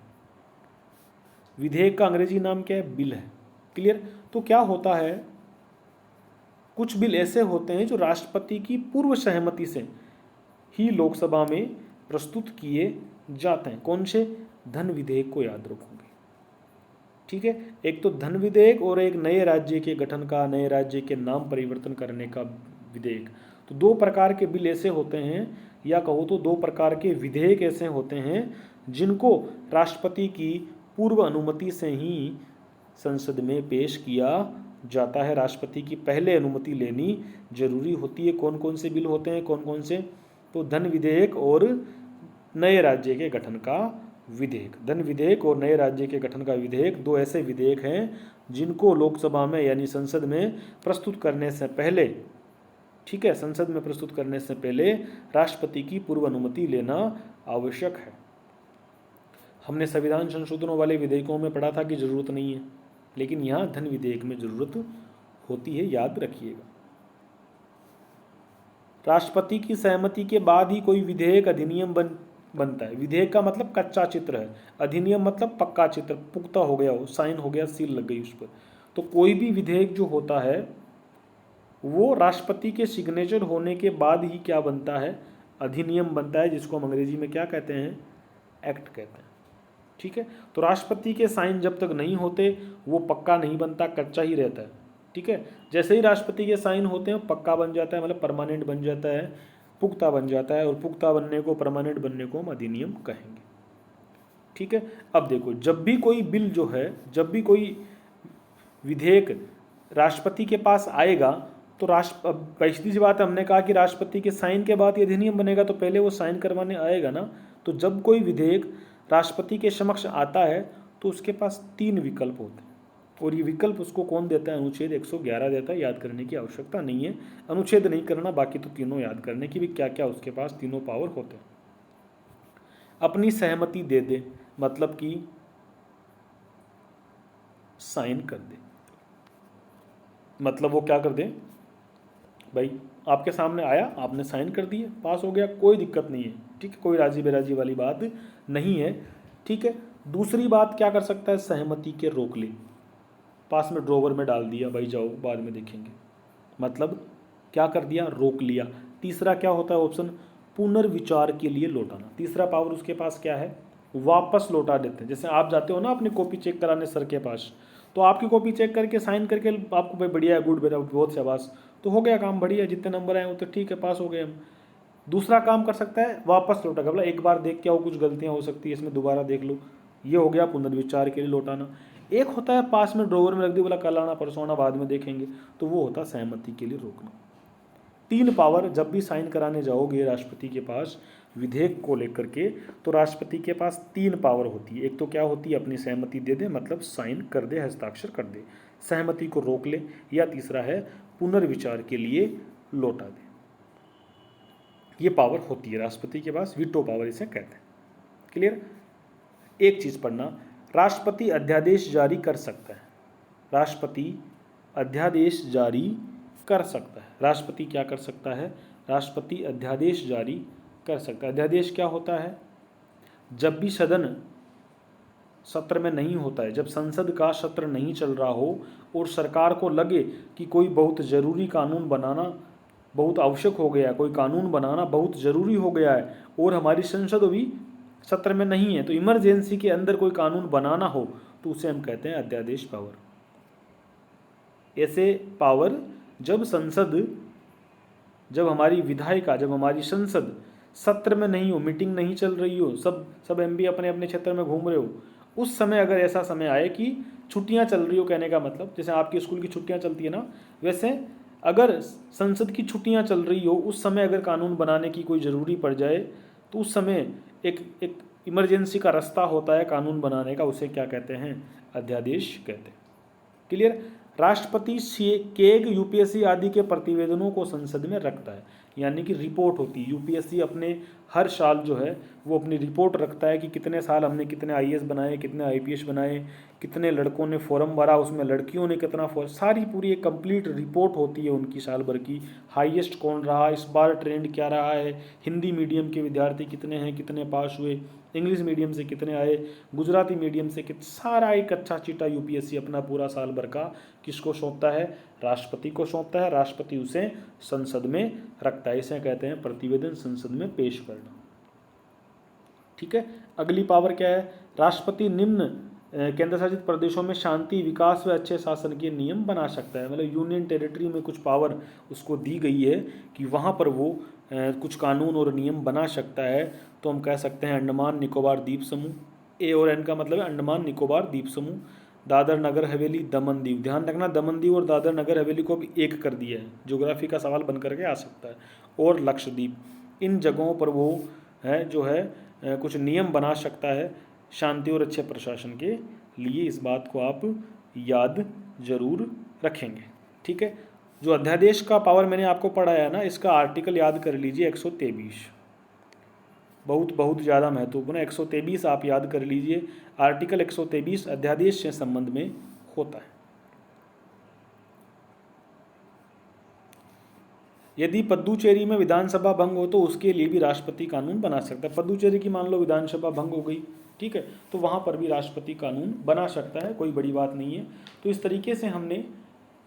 विधेयक का अंग्रेजी नाम क्या है, बिल है। क्लियर। तो क्या होता है, कुछ बिल ऐसे होते हैं जो राष्ट्रपति की पूर्व सहमति से ही लोकसभा में प्रस्तुत किए जाते हैं। कौन से? धन विधेयक को याद रखोगे, ठीक है। एक तो धन विधेयक और एक नए राज्य के गठन का, नए राज्य के नाम परिवर्तन करने का विधेयक। तो दो प्रकार के बिल ऐसे होते हैं, या कहो तो दो प्रकार के विधेयक ऐसे होते हैं जिनको राष्ट्रपति की पूर्व अनुमति से ही संसद में पेश किया जाता है। राष्ट्रपति की पहले अनुमति लेनी जरूरी होती है। कौन कौन से बिल होते हैं, कौन कौन से? तो धन विधेयक और नए राज्य के गठन का विधेयक। धन विधेयक और नए राज्य के गठन का विधेयक दो ऐसे विधेयक हैं जिनको लोकसभा में यानी संसद में प्रस्तुत करने से पहले, ठीक है, संसद में प्रस्तुत करने से पहले राष्ट्रपति की पूर्व अनुमति लेना आवश्यक है। हमने संविधान संशोधनों वाले विधेयकों में पढ़ा था कि जरूरत नहीं है, लेकिन यहाँ धन विधेयक में जरूरत होती है, याद रखिएगा। राष्ट्रपति की सहमति के बाद ही कोई विधेयक अधिनियम बनता है। विधेयक का मतलब कच्चा चित्र है, अधिनियम मतलब पक्का चित्र, पुख्ता हो गया हो, साइन हो गया, सील लग गई उस पर। तो कोई भी विधेयक जो होता है वो राष्ट्रपति के सिग्नेचर होने के बाद ही क्या बनता है, अधिनियम बनता है, जिसको हम अंग्रेजी में क्या कहते हैं, एक्ट कहते हैं, ठीक है। तो राष्ट्रपति के साइन जब तक नहीं होते वो पक्का नहीं बनता, कच्चा ही रहता है, ठीक है। जैसे ही राष्ट्रपति के साइन होते हैं पक्का बन जाता है, मतलब परमानेंट बन जाता है, पुख्ता बन जाता है, और पुख्ता बनने को, परमानेंट बनने को हम अधिनियम कहेंगे, ठीक है। अब देखो, जब भी कोई बिल जो है, जब भी कोई विधेयक राष्ट्रपति के पास आएगा तो सीधी सी बात है, हमने कहा कि राष्ट्रपति के साइन के बाद ये अधिनियम बनेगा, तो पहले वो साइन करवाने आएगा ना। तो जब कोई विधेयक राष्ट्रपति के समक्ष आता है तो उसके पास 3 विकल्प होते हैं, और ये विकल्प उसको कौन देता है, अनुच्छेद 111 देता है। याद करने की आवश्यकता नहीं है, अनुच्छेद नहीं करना, बाकी तो तीनों याद करने की भी क्या क्या उसके पास तीनों पावर होते हैं। अपनी सहमति दे दे, मतलब कि साइन कर दे, मतलब वो क्या कर दे, भाई आपके सामने आया, आपने साइन कर दिए, पास हो गया, कोई दिक्कत नहीं है, ठीक है, कोई राजी बेराजी वाली बात नहीं है, ठीक है। दूसरी बात क्या कर सकता है, सहमति के रोक ले, पास में ड्रॉवर में डाल दिया, भाई जाओ बाद में देखेंगे, मतलब क्या कर दिया, रोक लिया। तीसरा क्या होता है ऑप्शन, पुनर्विचार के लिए लौटाना। तीसरा पावर उसके पास क्या है, वापस लौटा देते हैं। जैसे आप जाते हो ना अपनी कॉपी चेक कराने सर के पास, तो आपकी कॉपी चेक करके साइन करके आपको भाई बढ़िया है, गुड, बहुत शाबाश, तो हो गया काम, बढ़िया, जितने नंबर आए तो ठीक है, पास हो गए हम। दूसरा काम कर सकता है, वापस लौटा, मतलब एक बार देख के आओ, कुछ गलतियां हो सकती है इसमें, दोबारा देख लो, ये हो गया पुनर्विचार के लिए लौटाना। एक होता है पास में ड्रॉवर में रख दी, बोला कल आना परसों आना बाद में देखेंगे, तो वो होता है सहमति के लिए रोकना। 3 पावर जब भी साइन कराने जाओगे राष्ट्रपति के पास विधेयक को लेकर के, तो राष्ट्रपति के पास 3 पावर होती है। एक तो क्या होती है, अपनी सहमति दे दे, मतलब साइन कर दे, हस्ताक्षर कर दे, सहमति को रोक ले, या तीसरा है पुनर्विचार के लिए लौटा दे। ये पावर होती है राष्ट्रपति के पास, वीटो पावर इसे कहते हैं। क्लियर। एक चीज पढ़ना, राष्ट्रपति अध्यादेश जारी कर सकता है, राष्ट्रपति अध्यादेश जारी कर सकता है। राष्ट्रपति क्या कर सकता है, राष्ट्रपति अध्यादेश जारी कर सकता है। अध्यादेश क्या होता है, जब भी सदन सत्र में नहीं होता है, जब संसद का सत्र नहीं चल रहा हो और सरकार को लगे कि कोई बहुत ज़रूरी कानून बनाना बहुत आवश्यक हो गया है, कोई कानून बनाना बहुत ज़रूरी हो गया है, और हमारी संसद भी सत्र में नहीं है, तो इमरजेंसी के अंदर कोई कानून बनाना हो तो उसे हम कहते हैं अध्यादेश पावर। ऐसे पावर जब संसद, जब हमारी विधायिका, जब हमारी संसद सत्र में नहीं हो, मीटिंग नहीं चल रही हो, सब एमपी अपने अपने क्षेत्र में घूम रहे हो, उस समय अगर ऐसा समय आए कि छुट्टियां चल रही हो, कहने का मतलब जैसे आपकी स्कूल की छुट्टियां चलती है ना, वैसे अगर संसद की छुट्टियां चल रही हो, उस समय अगर कानून बनाने की कोई ज़रूरी पड़ जाए, तो उस समय एक इमरजेंसी का रास्ता होता है कानून बनाने का, उसे क्या कहते हैं, अध्यादेश कहते हैं। क्लियर। राष्ट्रपति केग, यूपीएससी आदि के प्रतिवेदनों को संसद में रखता है, यानी कि रिपोर्ट होती है। यूपीएससी अपने हर साल जो है वो अपनी रिपोर्ट रखता है कि कितने साल हमने कितने आईएएस बनाए, कितने आईपीएस बनाए, कितने लड़कों ने फॉर्म भरा, उसमें लड़कियों ने कितना फॉर्म, सारी पूरी एक कंप्लीट रिपोर्ट होती है उनकी साल भर की। हाईएस्ट कौन रहा, इस बार ट्रेंड क्या रहा है, हिंदी मीडियम के विद्यार्थी कितने हैं, कितने पास हुए, इंग्लिश मीडियम से कितने आए, गुजराती मीडियम से कितने, सारा एक अच्छा चिट्ठा यूपीएससी अपना पूरा साल भर का किसको सौंपता है, राष्ट्रपति को सौंपता है। राष्ट्रपति उसे संसद में रखता है, इसे कहते हैं प्रतिवेदन संसद में पेश करना। ठीक है। अगली पावर क्या है, राष्ट्रपति निम्न केंद्र शासित प्रदेशों में शांति, विकास व अच्छे शासन के नियम बना सकता है। मतलब यूनियन टेरिटरी में कुछ पावर उसको दी गई है कि वहाँ पर वो कुछ कानून और नियम बना सकता है। तो हम कह सकते हैं अंडमान निकोबार द्वीप समूह, ए और एन का मतलब है अंडमान निकोबार द्वीप समूह, दादर नगर हवेली, दमन दीव। ध्यान रखना दमन दीव और दादर नगर हवेली को भी एक कर दिया है, ज्योग्राफी का सवाल बन करके आ सकता है। और लक्षद्वीप, इन जगहों पर वो है जो है कुछ नियम बना सकता है शांति और अच्छे प्रशासन के लिए। इस बात को आप याद जरूर रखेंगे। ठीक है। जो अध्यादेश का पावर मैंने आपको पढ़ाया है ना, इसका आर्टिकल याद कर लीजिए 123, बहुत बहुत ज़्यादा महत्वपूर्ण है। 123 आप याद कर लीजिए, आर्टिकल 123 अध्यादेश से संबंध में होता है। यदि पुडुचेरी में विधानसभा भंग हो तो उसके लिए भी राष्ट्रपति कानून बना सकता है। पुडुचेरी की मान लो विधानसभा भंग हो गई, ठीक है, तो वहाँ पर भी राष्ट्रपति कानून बना सकता है, कोई बड़ी बात नहीं है। तो इस तरीके से हमने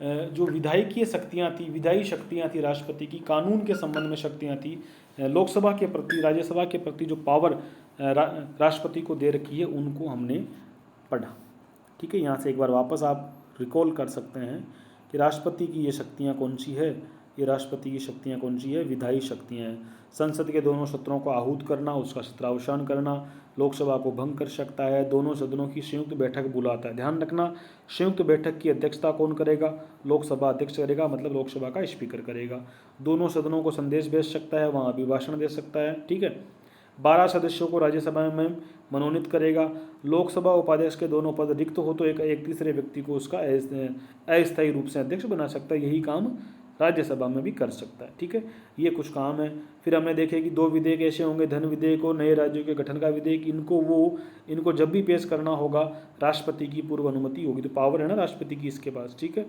जो विधायकीय शक्तियाँ थी, विधायी शक्तियाँ थी राष्ट्रपति की, कानून के संबंध में शक्तियाँ थी, लोकसभा के प्रति, राज्यसभा के प्रति जो पावर राष्ट्रपति को दे रखी है, उनको हमने पढ़ा। ठीक है। यहाँ से एक बार वापस आप रिकॉल कर सकते हैं कि राष्ट्रपति की ये शक्तियाँ कौन सी है, ये राष्ट्रपति की शक्तियाँ कौन सी है, विधायी शक्तियाँ हैं। संसद के दोनों सत्रों को आहूत करना, उसका सत्रावसान करना, लोकसभा को भंग कर सकता है, दोनों सदनों की संयुक्त बैठक बुलाता है। ध्यान रखना, संयुक्त बैठक की अध्यक्षता कौन करेगा, लोकसभा अध्यक्ष करेगा, मतलब लोकसभा का स्पीकर करेगा। दोनों सदनों को संदेश भेज सकता है, वहाँ अभिभाषण दे सकता है। ठीक है। 12 सदस्यों को राज्यसभा में मनोनीत करेगा। लोकसभा उपाध्यक्ष के दोनों पद रिक्त हो तो एक तीसरे व्यक्ति को उसका अस्थायी रूप से अध्यक्ष बना सकता है। यही काम राज्यसभा में भी कर सकता है। ठीक है। ये कुछ काम है। फिर हमने देखे कि 2 विधेयक ऐसे होंगे, धन विधेयक और नए राज्यों के गठन का विधेयक। इनको जब भी पेश करना होगा राष्ट्रपति की पूर्व अनुमति होगी। तो पावर है ना राष्ट्रपति की इसके पास। ठीक है।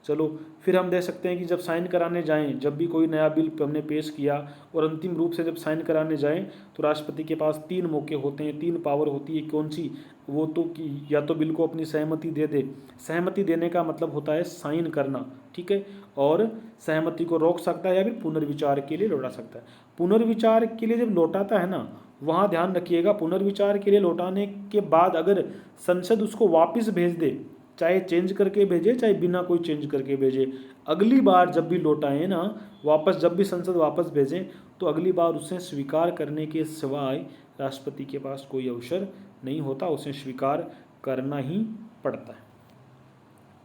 चलो, फिर हम देख सकते हैं कि जब साइन कराने जाएं, जब भी कोई नया बिल हमने पेश किया और अंतिम रूप से जब साइन कराने जाएं, तो राष्ट्रपति के पास 3 मौके होते हैं, 3 पावर होती है। कौन सी? वो तो कि या तो बिल को अपनी सहमति दे दे, सहमति देने का मतलब होता है साइन करना। ठीक है। और सहमति को रोक सकता है या फिर पुनर्विचार के लिए लौटा सकता है। पुनर्विचार के लिए जब लौटाता है ना, वहाँ ध्यान रखिएगा, पुनर्विचार के लिए लौटाने के बाद अगर संसद उसको वापस भेज दे, चाहे चेंज करके भेजे चाहे बिना कोई चेंज करके भेजे, अगली बार जब भी लौटाएं ना वापस, जब भी संसद वापस भेजें, तो अगली बार उसे स्वीकार करने के सिवाय राष्ट्रपति के पास कोई अवसर नहीं होता, उसे स्वीकार करना ही पड़ता है।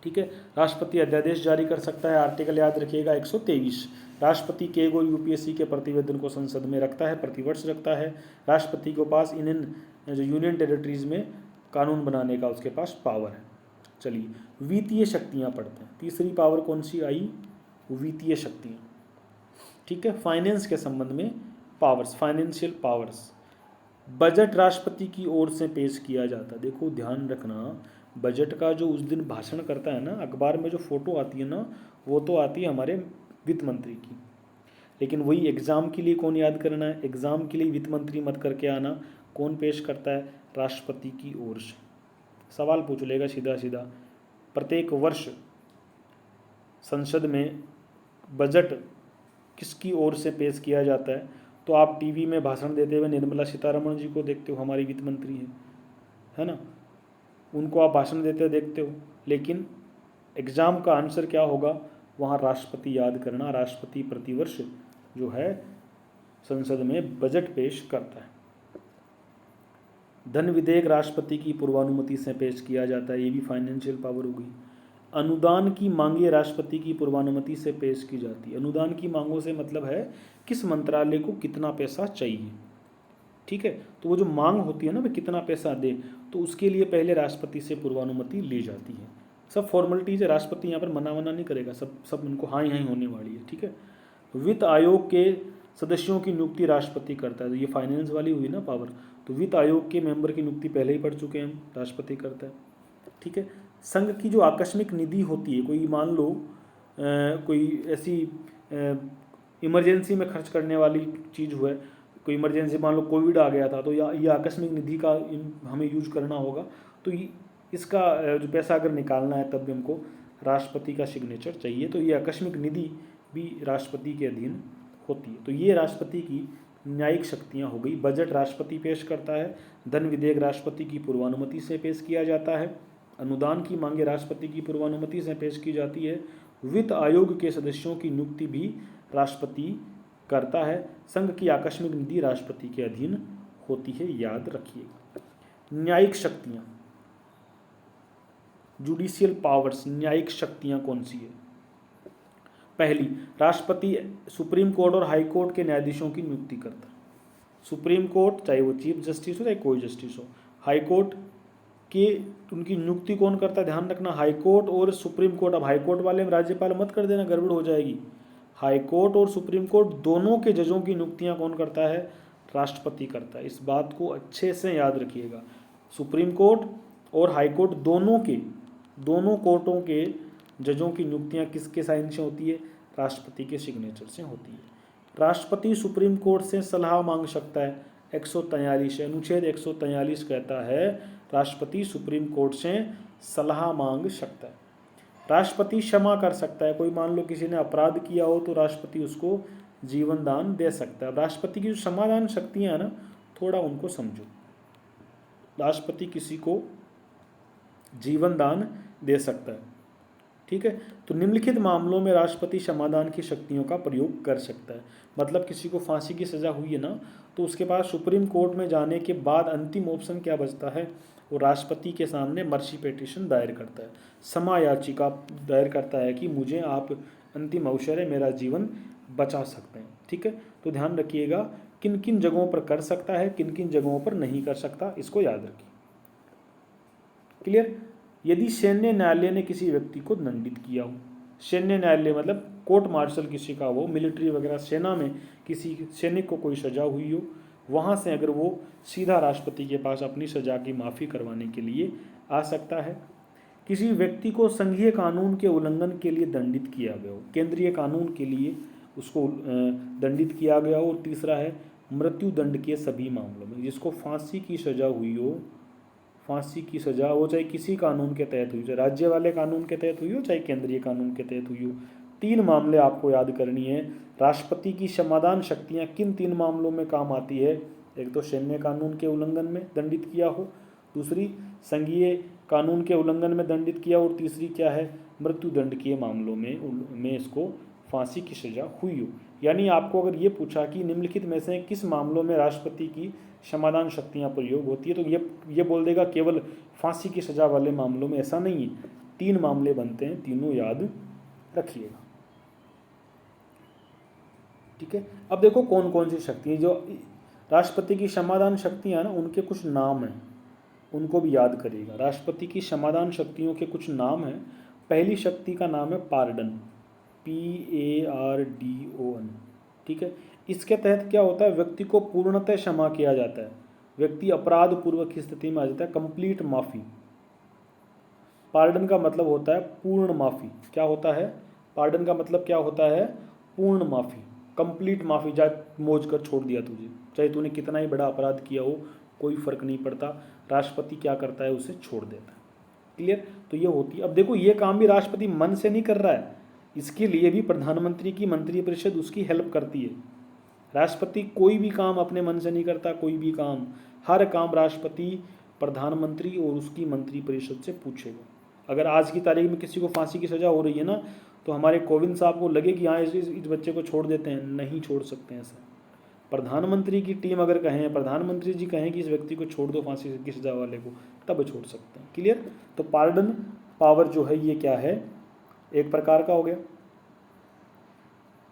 ठीक है। राष्ट्रपति अध्यादेश जारी कर सकता है, आर्टिकल याद रखिएगा 123। राष्ट्रपति के गो यूपीएससी के प्रतिवेदन को संसद में रखता है, प्रतिवर्ष रखता है। राष्ट्रपति के पास इन जो यूनियन टेरिटरीज में कानून बनाने का उसके पास पावर है। चलिए, वित्तीय शक्तियाँ पढ़ते हैं। तीसरी पावर कौन सी आई? वित्तीय शक्तियाँ। ठीक है। फाइनेंस के संबंध में पावर्स, फाइनेंशियल पावर्स। बजट राष्ट्रपति की ओर से पेश किया जाता है। देखो ध्यान रखना, बजट का जो उस दिन भाषण करता है ना, अखबार में जो फोटो आती है ना, वो तो आती है हमारे वित्त मंत्री की, लेकिन वही एग्जाम के लिए कौन याद करना है? एग्जाम के लिए वित्त मंत्री मत करके आना, कौन पेश करता है? राष्ट्रपति की ओर से। सवाल पूछ लेगा सीधा सीधा, प्रत्येक वर्ष संसद में बजट किसकी ओर से पेश किया जाता है? तो आप टीवी में भाषण देते हुए निर्मला सीतारमण जी को देखते हो, हमारी वित्त मंत्री है ना, उनको आप भाषण देते देखते हो, लेकिन एग्ज़ाम का आंसर क्या होगा? वहाँ राष्ट्रपति याद करना। राष्ट्रपति प्रतिवर्ष जो है संसद में बजट पेश करता है। धन विधेयक राष्ट्रपति की पूर्वानुमति से पेश किया जाता है, ये भी फाइनेंशियल पावर होगी। अनुदान की मांगे राष्ट्रपति की पूर्वानुमति से पेश की जाती है। अनुदान की मांगों से मतलब है किस मंत्रालय को कितना पैसा चाहिए। ठीक है। तो वो जो मांग होती है ना, वे कितना पैसा दे, तो उसके लिए पहले राष्ट्रपति से पूर्वानुमति ली जाती है। सब फॉर्मेलिटीज है, राष्ट्रपति यहाँ पर मना नहीं करेगा, सब उनको हाँ ही होने वाली है। ठीक है। वित्त आयोग के सदस्यों की नियुक्ति राष्ट्रपति करता है। तो ये फाइनेंस वाली हुई ना पावर, तो वित्त आयोग के मेंबर की नियुक्ति पहले ही पढ़ चुके हैं हम, राष्ट्रपति करता है। ठीक है। संघ की जो आकस्मिक निधि होती है, कोई मान लो कोई ऐसी इमरजेंसी में खर्च करने वाली चीज़ हुआ है, कोई इमरजेंसी, मान लो कोविड आ गया था, तो ये आकस्मिक निधि का हमें यूज करना होगा, तो इसका जो पैसा अगर निकालना है तब भी हमको राष्ट्रपति का सिग्नेचर चाहिए। तो ये आकस्मिक निधि भी राष्ट्रपति के अधीन होती है। तो ये राष्ट्रपति की न्यायिक शक्तियाँ हो गई। बजट राष्ट्रपति पेश करता है, धन विधेयक राष्ट्रपति की पूर्वानुमति से पेश किया जाता है, अनुदान की मांगे राष्ट्रपति की पूर्वानुमति से पेश की जाती है, वित्त आयोग के सदस्यों की नियुक्ति भी राष्ट्रपति करता है, संघ की आकस्मिक निधि राष्ट्रपति के अधीन होती है, याद रखिएगा। न्यायिक शक्तियाँ, जुडिशियल पावर्स, न्यायिक शक्तियाँ कौन सी है? पहली, राष्ट्रपति सुप्रीम कोर्ट और हाई कोर्ट के न्यायाधीशों की नियुक्ति करता है। सुप्रीम कोर्ट चाहे वो चीफ जस्टिस हो चाहे कोई जस्टिस हो, हाई कोर्ट के उनकी नियुक्ति कौन करता है? ध्यान रखना, हाई कोर्ट और सुप्रीम कोर्ट। अब हाई कोर्ट वाले में राज्यपाल मत कर देना, गड़बड़ हो जाएगी। हाई कोर्ट और सुप्रीम कोर्ट दोनों के जजों की नियुक्तियां कौन करता है? राष्ट्रपति करता है। इस बात को अच्छे से याद रखिएगा। सुप्रीम कोर्ट और हाई कोर्ट दोनों कोर्टों के जजों की नियुक्तियां किसके साइन से होती है? राष्ट्रपति के सिग्नेचर से होती है। राष्ट्रपति सुप्रीम कोर्ट से सलाह मांग सकता है, 143 अनुच्छेद 143 कहता है राष्ट्रपति सुप्रीम कोर्ट से सलाह मांग सकता है। राष्ट्रपति क्षमा कर सकता है, कोई मान लो किसी ने अपराध किया हो तो राष्ट्रपति उसको जीवन दान दे सकता है। राष्ट्रपति की जो क्षमादान शक्तियाँ हैं ना, थोड़ा उनको समझो। राष्ट्रपति किसी को जीवन दान दे सकता है, ठीक है। तो निम्नलिखित मामलों में राष्ट्रपति क्षमादान की शक्तियों का प्रयोग कर सकता है। मतलब किसी को फांसी की सज़ा हुई है ना, तो उसके पास सुप्रीम कोर्ट में जाने के बाद अंतिम ऑप्शन क्या बचता है? वो राष्ट्रपति के सामने मर्सी पिटीशन दायर करता है, क्षमा याचिका दायर करता है कि मुझे आप अंतिम अवसर है, मेरा जीवन बचा सकते हैं, ठीक है। तो ध्यान रखिएगा किन किन जगहों पर कर सकता है, किन किन जगहों पर नहीं कर सकता, इसको याद रखिए। क्लियर? यदि सैन्य न्यायालय ने किसी व्यक्ति को दंडित किया हो, सैन्य न्यायालय मतलब कोर्ट मार्शल किसी का हो, मिलिट्री वगैरह सेना में किसी सैनिक को कोई सजा हुई हो, वहाँ से अगर वो सीधा राष्ट्रपति के पास अपनी सजा की माफ़ी करवाने के लिए आ सकता है। किसी व्यक्ति को संघीय कानून के उल्लंघन के लिए दंडित किया गया हो, केंद्रीय कानून के लिए उसको दंडित किया गया हो। और तीसरा है मृत्यु दंड के सभी मामलों में, जिसको फांसी की सजा हुई हो, फांसी की सजा हो चाहे किसी कानून के तहत हुई, चाहे राज्य वाले कानून के तहत हुई हो चाहे केंद्रीय कानून के तहत हुई हो। 3 मामले आपको याद करनी है। राष्ट्रपति की क्षमादान शक्तियाँ किन 3 मामलों में काम आती है? एक तो सैन्य कानून के उल्लंघन में दंडित किया हो, दूसरी संघीय कानून के उल्लंघन में दंडित किया, और तीसरी क्या है? मृत्यु दंड के मामलों में इसको फांसी की सजा हुई हो। यानी आपको अगर ये पूछा कि निम्नलिखित में से किस मामलों में राष्ट्रपति की क्षमादान शक्तियाँ प्रयोग होती है, तो ये बोल देगा केवल फांसी की सजा वाले मामलों में। ऐसा नहीं है, 3 मामले बनते हैं, तीनों याद रखिएगा, ठीक है। अब देखो कौन कौन सी शक्ति जो राष्ट्रपति की क्षमादान शक्तियाँ ना, उनके कुछ नाम हैं, उनको भी याद करिएगा। राष्ट्रपति की क्षमादान शक्तियों के कुछ नाम हैं। पहली शक्ति का नाम है पार्डन, PARDON, ठीक है। इसके तहत क्या होता है? व्यक्ति को पूर्णतः क्षमा किया जाता है, व्यक्ति अपराध पूर्वक की स्थिति में आ जाता है, कंप्लीट माफ़ी। पार्डन का मतलब होता है पूर्ण माफ़ी। क्या होता है? पार्डन का मतलब क्या होता है? पूर्ण माफ़ी, कंप्लीट माफ़ी। जा मौज कर छोड़ दिया तुझे, चाहे तूने कितना ही बड़ा अपराध किया हो, कोई फर्क नहीं पड़ता, राष्ट्रपति क्या करता है? उसे छोड़ देता है। क्लियर? तो ये होती है। अब देखो ये काम भी राष्ट्रपति मन से नहीं कर रहा है, इसके लिए भी प्रधानमंत्री की मंत्रिपरिषद उसकी हेल्प करती है। राष्ट्रपति कोई भी काम अपने मन से नहीं करता, कोई भी काम, हर काम राष्ट्रपति प्रधानमंत्री और उसकी मंत्रिपरिषद से पूछेगा। अगर आज की तारीख में किसी को फांसी की सज़ा हो रही है ना, तो हमारे कोविंद साहब को लगे कि हाँ इस बच्चे को छोड़ देते हैं, नहीं छोड़ सकते हैं। ऐसा प्रधानमंत्री की टीम अगर कहें, प्रधानमंत्री जी कहें कि इस व्यक्ति को छोड़ दो फांसी की सजा वाले को, तब छोड़ सकते हैं। क्लियर? तो पार्डन पावर जो है ये क्या है? एक प्रकार का हो गया,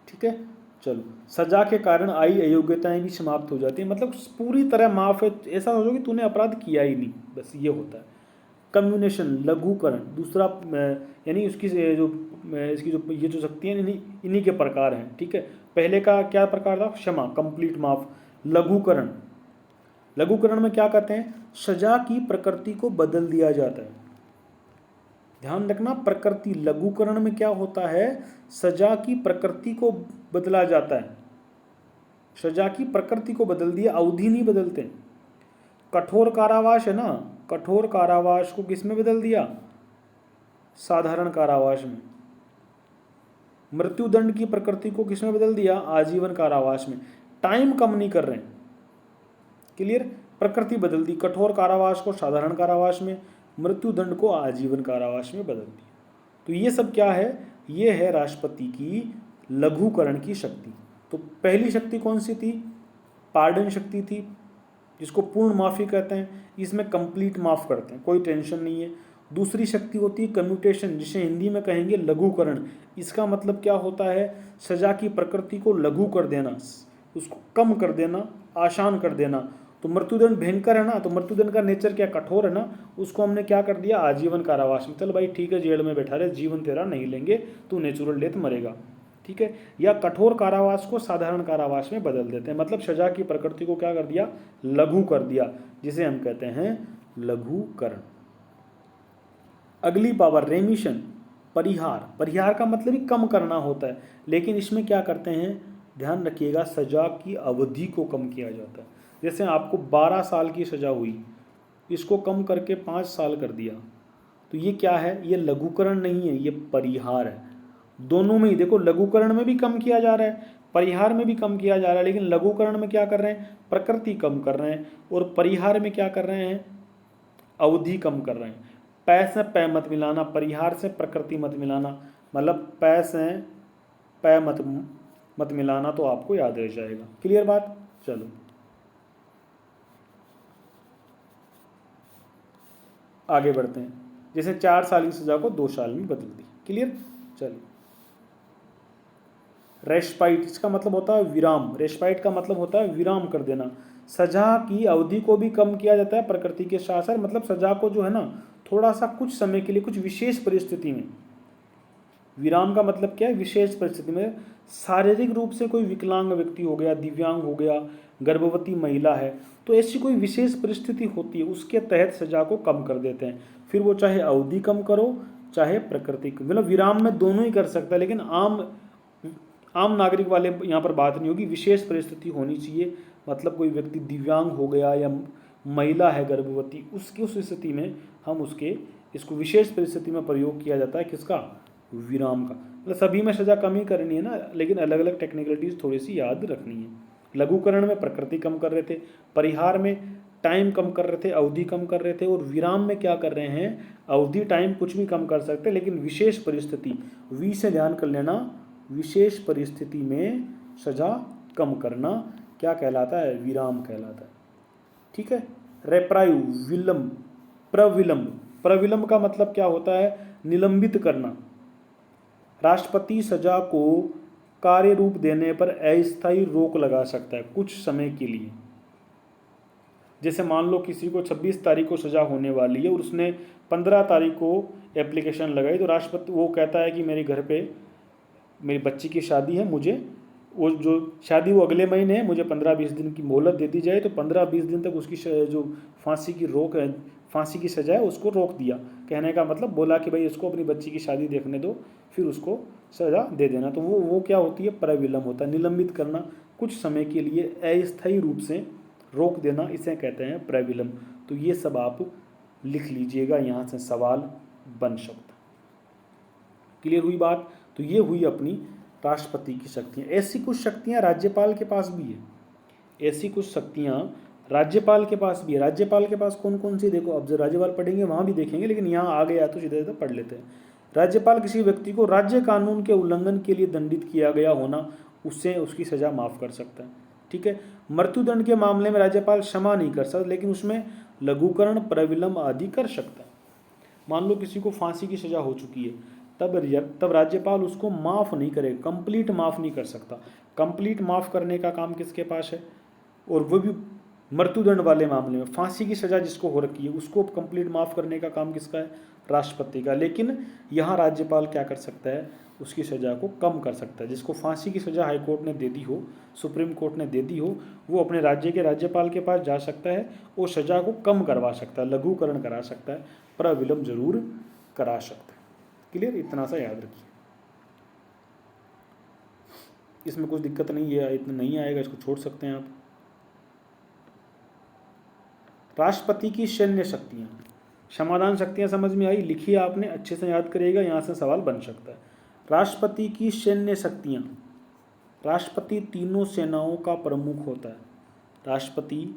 ठीक है। चलो, सजा के कारण आई अयोग्यताएं भी समाप्त हो जाती है, मतलब पूरी तरह माफ है। ऐसा हो कि तूने अपराध किया ही नहीं, बस ये होता है। कम्युनेशन, लघुकरण, दूसरा यानी उसकी जो इसकी जो ये जो शक्तियाँ इन्हीं के प्रकार हैं। ठीक है, पहले का क्या प्रकार था? क्षमा, कंप्लीट माफ। लघुकरण, लघुकरण में क्या कहते हैं? सजा की प्रकृति को बदल दिया जाता है। ध्यान रखना, प्रकृति, लघुकरण में क्या होता है? सजा की प्रकृति को बदला जाता है। सजा की प्रकृति को बदल दिया, अवधि नहीं बदलते। कठोर कारावास है ना, कठोर कारावास को किस में बदल दिया? साधारण कारावास में। मृत्युदंड की प्रकृति को किस में बदल दिया? आजीवन कारावास में। टाइम कम नहीं कर रहे हैं। क्लियर? प्रकृति बदल दी, कठोर कारावास को साधारण कारावास में, मृत्युदंड को आजीवन कारावास में बदल दिया। तो ये सब क्या है? ये है राष्ट्रपति की लघुकरण की शक्ति। तो पहली शक्ति कौन सी थी? पार्डन शक्ति थी, जिसको पूर्ण माफी कहते हैं। इसमें कंप्लीट माफ करते हैं, कोई टेंशन नहीं है। दूसरी शक्ति होती है कम्यूटेशन, जिसे हिंदी में कहेंगे लघुकरण। इसका मतलब क्या होता है? सजा की प्रकृति को लघु कर देना, उसको कम कर देना, आसान कर देना। तो मृत्युदंड भयंकर है ना, तो मृत्युदंड का नेचर क्या? कठोर है ना, उसको हमने क्या कर दिया? आजीवन कारावास में। चल भाई ठीक है, जेल में बैठा रहे, जीवन तेरा नहीं लेंगे, तू नेचुरल डेथ मरेगा। ठीक है, या कठोर कारावास को साधारण कारावास में बदल देते हैं। मतलब सजा की प्रकृति को क्या कर दिया? लघु कर दिया, जिसे हम कहते हैं लघुकरण। अगली पावर रेमिशन, परिहार। परिहार का मतलब ही कम करना होता है, लेकिन इसमें क्या करते हैं? ध्यान रखिएगा, सजा की अवधि को कम किया जाता है। जैसे आपको 12 साल की सजा हुई, इसको कम करके 5 साल कर दिया, तो ये क्या है? ये लघुकरण नहीं है, ये परिहार है। दोनों में ही देखो, लघुकरण में भी कम किया जा रहा है, परिहार में भी कम किया जा रहा है। लेकिन लघुकरण में क्या कर रहे हैं? प्रकृति कम कर रहे हैं, और परिहार में क्या कर रहे हैं? अवधि कम कर रहे हैं। पै से पै मत मिलाना, परिहार से प्रकृति मत मिलाना, मतलब पै से पै मत मिलाना, तो आपको याद रह जाएगा। क्लियर बात? चलो आगे बढ़ते हैं। जैसे 4 साल की सजा को 2 साल में बदल दी। क्लियर? चलो, रेस्पाइट, इसका मतलब होता है विराम। रेस्पाइट का मतलब होता है विराम कर देना। सजा की अवधि को भी कम किया जाता है प्रकृति के साथ साथ। मतलब सजा को जो है ना, थोड़ा सा कुछ समय के लिए, कुछ विशेष परिस्थिति में। विराम का मतलब क्या है? विशेष परिस्थिति में। शारीरिक रूप से कोई विकलांग व्यक्ति हो गया, दिव्यांग हो गया, गर्भवती महिला है, तो ऐसी कोई विशेष परिस्थिति होती है, उसके तहत सजा को कम कर देते हैं। फिर वो चाहे अवधि कम करो, चाहे प्रकृति, मतलब विराम में दोनों ही कर सकता है। लेकिन आम नागरिक वाले यहाँ पर बात नहीं होगी, विशेष परिस्थिति होनी चाहिए। मतलब कोई व्यक्ति दिव्यांग हो गया या महिला है गर्भवती, उसकी उस स्थिति में हम इसको विशेष परिस्थिति में प्रयोग किया जाता है। किसका? विराम का। मतलब सभी में सजा कम ही करनी है ना, लेकिन अलग अलग टेक्निकलिटीज थोड़ी सी याद रखनी है। लघुकरण में प्रकृति कम कर रहे थे, परिहार में टाइम कम कर रहे थे, अवधि कम कर रहे थे, और विराम में क्या कर रहे हैं? अवधि टाइम कुछ भी कम कर सकते, लेकिन विशेष परिस्थिति, वी से ध्यान कर लेना, विशेष परिस्थिति में सजा कम करना क्या कहलाता है? विराम कहलाता है। ठीक है। रेप्राइव, विलंब, प्रविलंब। प्रविलंब का मतलब क्या होता है? निलंबित करना। राष्ट्रपति सजा को कार्य रूप देने पर अस्थायी रोक लगा सकता है कुछ समय के लिए। जैसे मान लो किसी को 26 तारीख को सजा होने वाली है और उसने 15 तारीख को एप्लीकेशन लगाई, तो राष्ट्रपति वो कहता है कि मेरे घर पे मेरी बच्ची की शादी है, मुझे वो जो शादी वो अगले महीने है, मुझे 15-20 दिन की मोहलत दे दी जाए। तो 15-20 दिन तक उसकी जो फांसी की रोक है, फांसी की सजा है, उसको रोक दिया। कहने का मतलब बोला कि भाई इसको अपनी बच्ची की शादी देखने दो, फिर उसको सजा दे देना। तो वो क्या होती है? प्रविलंब होता है, निलंबित करना, कुछ समय के लिए अस्थायी रूप से रोक देना, इसे कहते हैं प्रविलंब। तो ये सब आप लिख लीजिएगा, यहाँ से सवाल बन सकता। क्लियर हुई बात? तो ये हुई अपनी राष्ट्रपति की शक्तियाँ। ऐसी कुछ शक्तियाँ राज्यपाल के पास भी है, ऐसी कुछ शक्तियाँ राज्यपाल के पास भी है। राज्यपाल के पास कौन कौन सी? देखो, अब जब राज्यपाल पढ़ेंगे वहाँ भी देखेंगे, लेकिन यहाँ आ गया तो सीधे सीधे पढ़ लेते हैं। राज्यपाल किसी व्यक्ति को राज्य कानून के उल्लंघन के लिए दंडित किया गया होना, उससे उसकी सजा माफ़ कर सकता है। ठीक है। मृत्युदंड के मामले में राज्यपाल क्षमा नहीं कर सकता, लेकिन उसमें लघुकरण, प्रविलंब आदि कर सकता है। मान लो किसी को फांसी की सजा हो चुकी है, तब राज्यपाल उसको माफ़ नहीं करेगा, कंप्लीट माफ़ नहीं कर सकता। कंप्लीट माफ़ करने का काम किसके पास है? और वो भी मृत्युदंड वाले मामले में फांसी की सज़ा जिसको हो रखी है उसको कंप्लीट माफ़ करने का काम किसका है? राष्ट्रपति का। लेकिन यहाँ राज्यपाल क्या कर सकता है? उसकी सज़ा को कम कर सकता है। जिसको फांसी की सज़ा हाई कोर्ट ने दे दी हो, सुप्रीम कोर्ट ने दे दी हो, वो अपने राज्य के राज्यपाल के पास जा सकता है और सज़ा को कम करवा सकता है, लघुकरण करा सकता है, पर अविलंब जरूर करा सकता है। क्लियर? इतना सा याद रखिए। इसमें कुछ दिक्कत नहीं है, इतना नहीं आएगा, इसको छोड़ सकते हैं आप। राष्ट्रपति की सैन्य शक्तियाँ, समाधान शक्तियाँ समझ में आई? लिखिए आपने, अच्छे से याद करिएगा, यहाँ से सवाल बन सकता है। राष्ट्रपति की सैन्य शक्तियाँ, राष्ट्रपति तीनों सेनाओं का प्रमुख होता है। राष्ट्रपति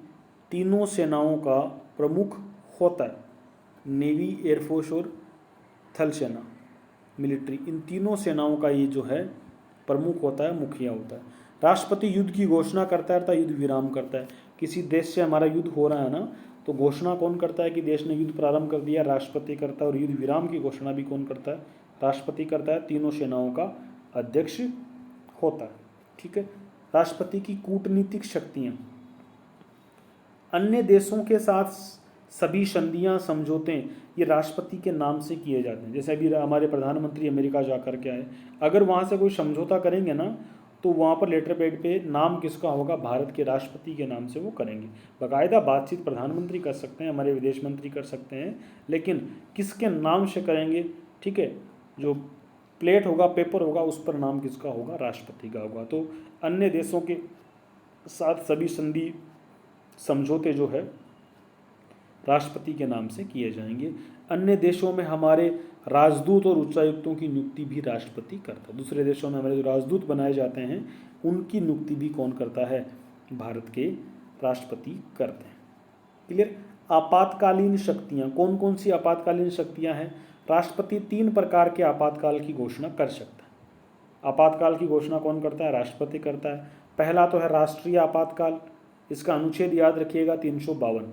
तीनों सेनाओं का प्रमुख होता है, नेवी, एयरफोर्स और थल सेना, मिलिट्री, इन तीनों सेनाओं का ये जो है प्रमुख होता है, मुखिया होता है। राष्ट्रपति युद्ध की घोषणा करता है अर्थात युद्ध विराम करता है। किसी देश से हमारा युद्ध हो रहा है ना, तो घोषणा कौन करता है कि देश ने युद्ध प्रारंभ कर दिया? राष्ट्रपति करता है। और युद्ध विराम की घोषणा भी कौन करता है? राष्ट्रपति करता है। तीनों सेनाओं का अध्यक्ष होता है। ठीक है। राष्ट्रपति की कूटनीतिक शक्तियाँ, अन्य देशों के साथ सभी संधियाँ, समझौते ये राष्ट्रपति के नाम से किए जाते हैं। जैसे अभी हमारे प्रधानमंत्री अमेरिका जाकर के आए, अगर वहाँ से कोई समझौता करेंगे ना, तो वहाँ पर लेटर पैड पे नाम किसका होगा? भारत के राष्ट्रपति के नाम से वो करेंगे। बाकायदा बातचीत प्रधानमंत्री कर सकते हैं, हमारे विदेश मंत्री कर सकते हैं, लेकिन किसके नाम से करेंगे? ठीक है, जो प्लेट होगा, पेपर होगा, उस पर नाम किसका होगा? राष्ट्रपति का होगा। तो अन्य देशों के साथ सभी संधि, समझौते जो है राष्ट्रपति के नाम से किए जाएंगे। अन्य देशों में हमारे राजदूत और उच्चायुक्तों की नियुक्ति भी राष्ट्रपति करता है। दूसरे देशों में हमारे जो राजदूत बनाए जाते हैं उनकी नियुक्ति भी कौन करता है? भारत के राष्ट्रपति करते हैं। क्लियर? आपातकालीन शक्तियाँ, कौन कौन सी आपातकालीन शक्तियाँ हैं? राष्ट्रपति 3 प्रकार के आपातकाल की घोषणा कर सकता है। आपातकाल की घोषणा कौन करता है? राष्ट्रपति करता है। पहला तो है राष्ट्रीय आपातकाल, इसका अनुच्छेद याद रखिएगा 352।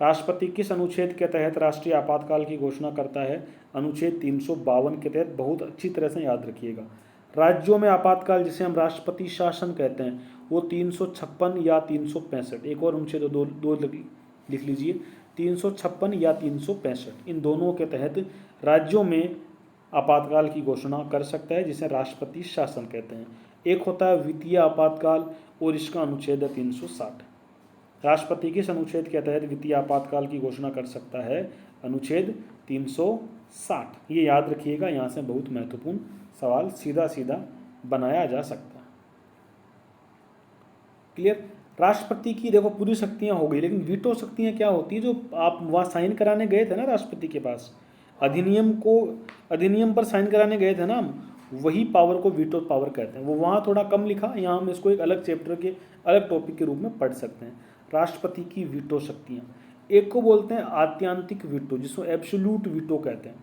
राष्ट्रपति किस अनुच्छेद के तहत राष्ट्रीय आपातकाल की घोषणा करता है? अनुच्छेद 352 के तहत। बहुत अच्छी तरह से याद रखिएगा। राज्यों में आपातकाल जिसे हम राष्ट्रपति शासन कहते हैं, वो 356 या 365, एक और अनुच्छेद दो लिख लीजिए, 356 या 365, इन दोनों के तहत राज्यों में आपातकाल की घोषणा कर सकता है, जिसे राष्ट्रपति शासन कहते हैं। एक होता है वित्तीय आपातकाल और इसका अनुच्छेद है 360। राष्ट्रपति किस अनुच्छेद के तहत वित्तीय आपातकाल की घोषणा कर सकता है? अनुच्छेद 360। ये याद रखिएगा, यहाँ से बहुत महत्वपूर्ण सवाल सीधा सीधा बनाया जा सकता है। क्लियर? राष्ट्रपति की देखो पूरी शक्तियाँ हो गई, लेकिन वीटो शक्तियाँ क्या होती है? जो आप वहाँ साइन कराने गए थे ना राष्ट्रपति के पास, अधिनियम पर साइन कराने गए थे ना, वही पावर को वीटो पावर कहते हैं। वो वहाँ थोड़ा कम लिखा, यहाँ हम इसको एक अलग चैप्टर के अलग टॉपिक के रूप में पढ़ सकते हैं। राष्ट्रपति की वीटो शक्तियाँ, एक को बोलते हैं आत्यांतिक वीटो, जिसको एब्सोल्यूट वीटो कहते हैं।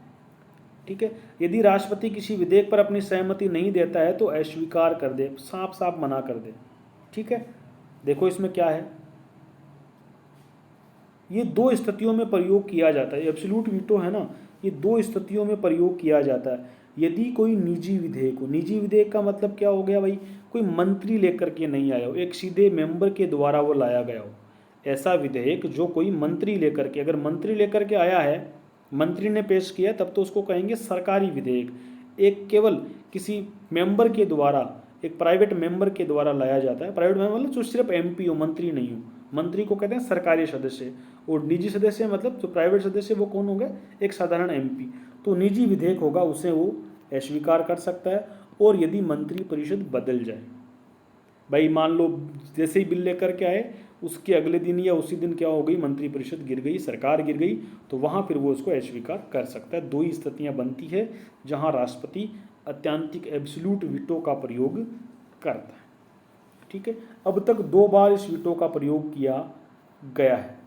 ठीक है, यदि राष्ट्रपति किसी विधेयक पर अपनी सहमति नहीं देता है तो अस्वीकार कर दे, साफ साफ मना कर दे। ठीक है, देखो इसमें क्या है, ये 2 स्थितियों में प्रयोग किया जाता है। एब्सोल्यूट वीटो है ना, ये 2 स्थितियों में प्रयोग किया जाता है। यदि कोई निजी विधेयक हो, निजी विधेयक का मतलब क्या हो गया भाई? कोई मंत्री लेकर के नहीं आया हो, एक सीधे मेंबर के द्वारा वो लाया गया हो, ऐसा विधेयक जो कोई मंत्री लेकर के, अगर मंत्री लेकर के आया है, मंत्री ने पेश किया, तब तो उसको कहेंगे सरकारी विधेयक। एक केवल किसी मेंबर के द्वारा, एक प्राइवेट मेंबर के द्वारा लाया जाता है। प्राइवेट मेंबर मतलब जो सिर्फ एमपी हो, मंत्री नहीं हो, मंत्री को कहते हैं सरकारी सदस्य। और निजी सदस्य मतलब जो प्राइवेट सदस्य, वो कौन होगा? एक साधारण एमपी। तो निजी विधेयक होगा, उसे वो अस्वीकार कर सकता है। और यदि मंत्री परिषद बदल जाए, भाई मान लो जैसे ही बिल लेकर के आए, उसके अगले दिन या उसी दिन क्या हो गई? मंत्री परिषद गिर गई, सरकार गिर गई, तो वहाँ फिर वो उसको अस्वीकार कर सकता है। 2 ही स्थितियाँ बनती है जहाँ राष्ट्रपति अत्यांतिक एब्सोल्यूट वीटो का प्रयोग करता है। ठीक है, अब तक 2 बार इस वीटो का प्रयोग किया गया है।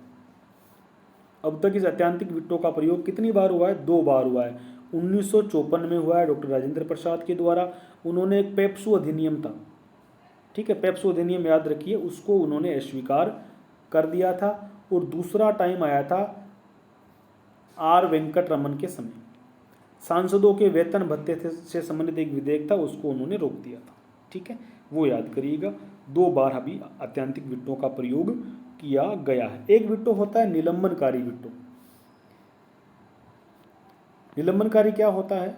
अब तक इस अत्यांतिक वीटो का प्रयोग कितनी बार हुआ है? 2 बार हुआ है। 1954 में हुआ है डॉक्टर राजेंद्र प्रसाद के द्वारा, उन्होंने एक पेप्सू अधिनियम था, ठीक है, पेप्सू अधिनियम याद रखिए, उसको उन्होंने अस्वीकार कर दिया था। और दूसरा टाइम आया था आर वेंकट रमन के समय, सांसदों के वेतन भत्ते से संबंधित एक विधेयक था, उसको उन्होंने रोक दिया था। ठीक है, वो याद करिएगा। 2 बार अभी अत्यांतिक वीटो का प्रयोग किया गया है। एक वीटो होता है निलंबनकारी वीटो। निलंबनकारी क्या होता है?